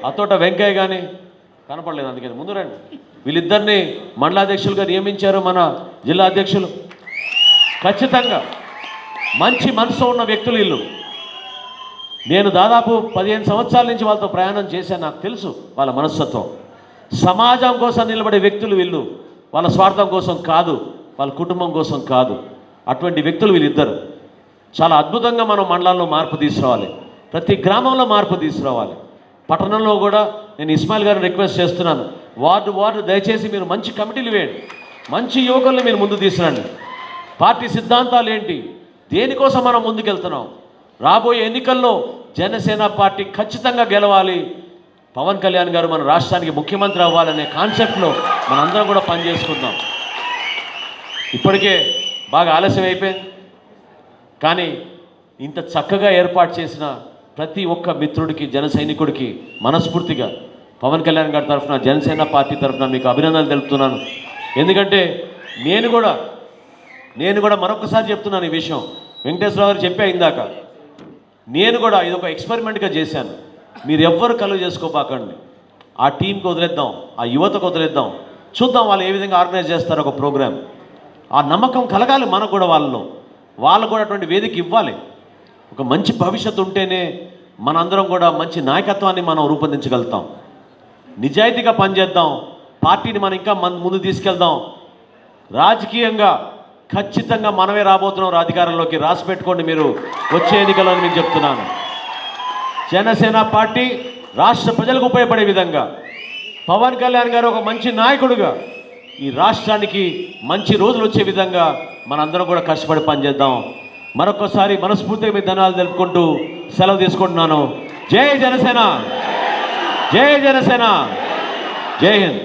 అతోట వెంకయ్య కానీ కనపడలేదు, అందుకని ముందు రండి. వీళ్ళిద్దరిని మండలాధ్యక్షులుగా నియమించారు మన జిల్లా అధ్యక్షులు. ఖచ్చితంగా మంచి మనసు ఉన్న వ్యక్తులు వీళ్ళు. నేను దాదాపు 15 సంవత్సరాల నుంచి వాళ్ళతో ప్రయాణం చేశాను. నాకు తెలుసు వాళ్ళ మనస్తత్వం. సమాజం కోసం నిలబడే వ్యక్తులు వీళ్ళు. వాళ్ళ స్వార్థం కోసం కాదు, వాళ్ళ కుటుంబం కోసం కాదు. అటువంటి వ్యక్తులు వీళ్ళిద్దరు. చాలా అద్భుతంగా మనం మండలాల్లో మార్పు తీసుకురావాలి, ప్రతి గ్రామంలో మార్పు తీసుకురావాలి. పట్టణంలో కూడా నేను ఇస్మాయిల్ గారిని రిక్వెస్ట్ చేస్తున్నాను, వార్డు దయచేసి మీరు మంచి కమిటీలు వేయండి, మంచి యువకుల్ని మీరు ముందు తీసుకురండి. పార్టీ సిద్ధాంతాలు ఏంటి, దేనికోసం మనం ముందుకెళ్తున్నాం, రాబోయే ఎన్నికల్లో జనసేన పార్టీ ఖచ్చితంగా గెలవాలి, పవన్ కళ్యాణ్ గారు మన రాష్ట్రానికి ముఖ్యమంత్రి అవ్వాలనే కాన్సెప్ట్లో మనందరం కూడా పనిచేసుకుందాం. ఇప్పటికే బాగా ఆలస్యం అయిపోయింది, కానీ ఇంత చక్కగా ఏర్పాటు చేసిన ప్రతి ఒక్క మిత్రుడికి, జన సైనికుడికి మనస్ఫూర్తిగా పవన్ కళ్యాణ్ గారి తరఫున, జనసేన పార్టీ తరఫున మీకు అభినందనలు తెలుపుతున్నాను. ఎందుకంటే నేను కూడా మరొకసారి చెప్తున్నాను ఈ విషయం. వెంకటేశ్వరరావు గారు చెప్పా ఇందాక, నేను కూడా ఇది ఒక ఎక్స్పెరిమెంట్గా చేశాను. మీరు ఎవ్వరు కలువ చేసుకోపాకండి. ఆ టీంకి వదిలేద్దాం, ఆ యువతకు వదిలేద్దాం, చూద్దాం వాళ్ళు ఏ విధంగా ఆర్గనైజ్ చేస్తారు ఒక ప్రోగ్రామ్. ఆ నమ్మకం కలగాలి మనకు కూడా, వాళ్ళు కూడా అటువంటి వేదిక ఇవ్వాలి. ఒక మంచి భవిష్యత్తు ఉంటేనే మనందరం కూడా మంచి నాయకత్వాన్ని మనం రూపొందించగలుగుతాం. నిజాయితీగా పనిచేద్దాం, పార్టీని మనం ఇంకా ముందు తీసుకెళ్దాం. రాజకీయంగా ఖచ్చితంగా మనమే రాబోతున్నాం అధికారంలోకి. రాసి పెట్టుకోండి మీరు వచ్చే ఎన్నికల్లో మీకు చెప్తున్నాను. జనసేన పార్టీ రాష్ట్ర ప్రజలకు ఉపయోగపడే విధంగా, పవన్ కళ్యాణ్ గారు ఒక మంచి నాయకుడుగా ఈ రాష్ట్రానికి మంచి రోజులు వచ్చే విధంగా మనందరం కూడా కష్టపడి పనిచేద్దాం. మరొకసారి మనస్ఫూర్తిగా మీ ధన్యవాదాలు తెలుపుకుంటూ సెలవు తీసుకుంటున్నాను. జై జనసేన, జై జనసేన, జై హింద్.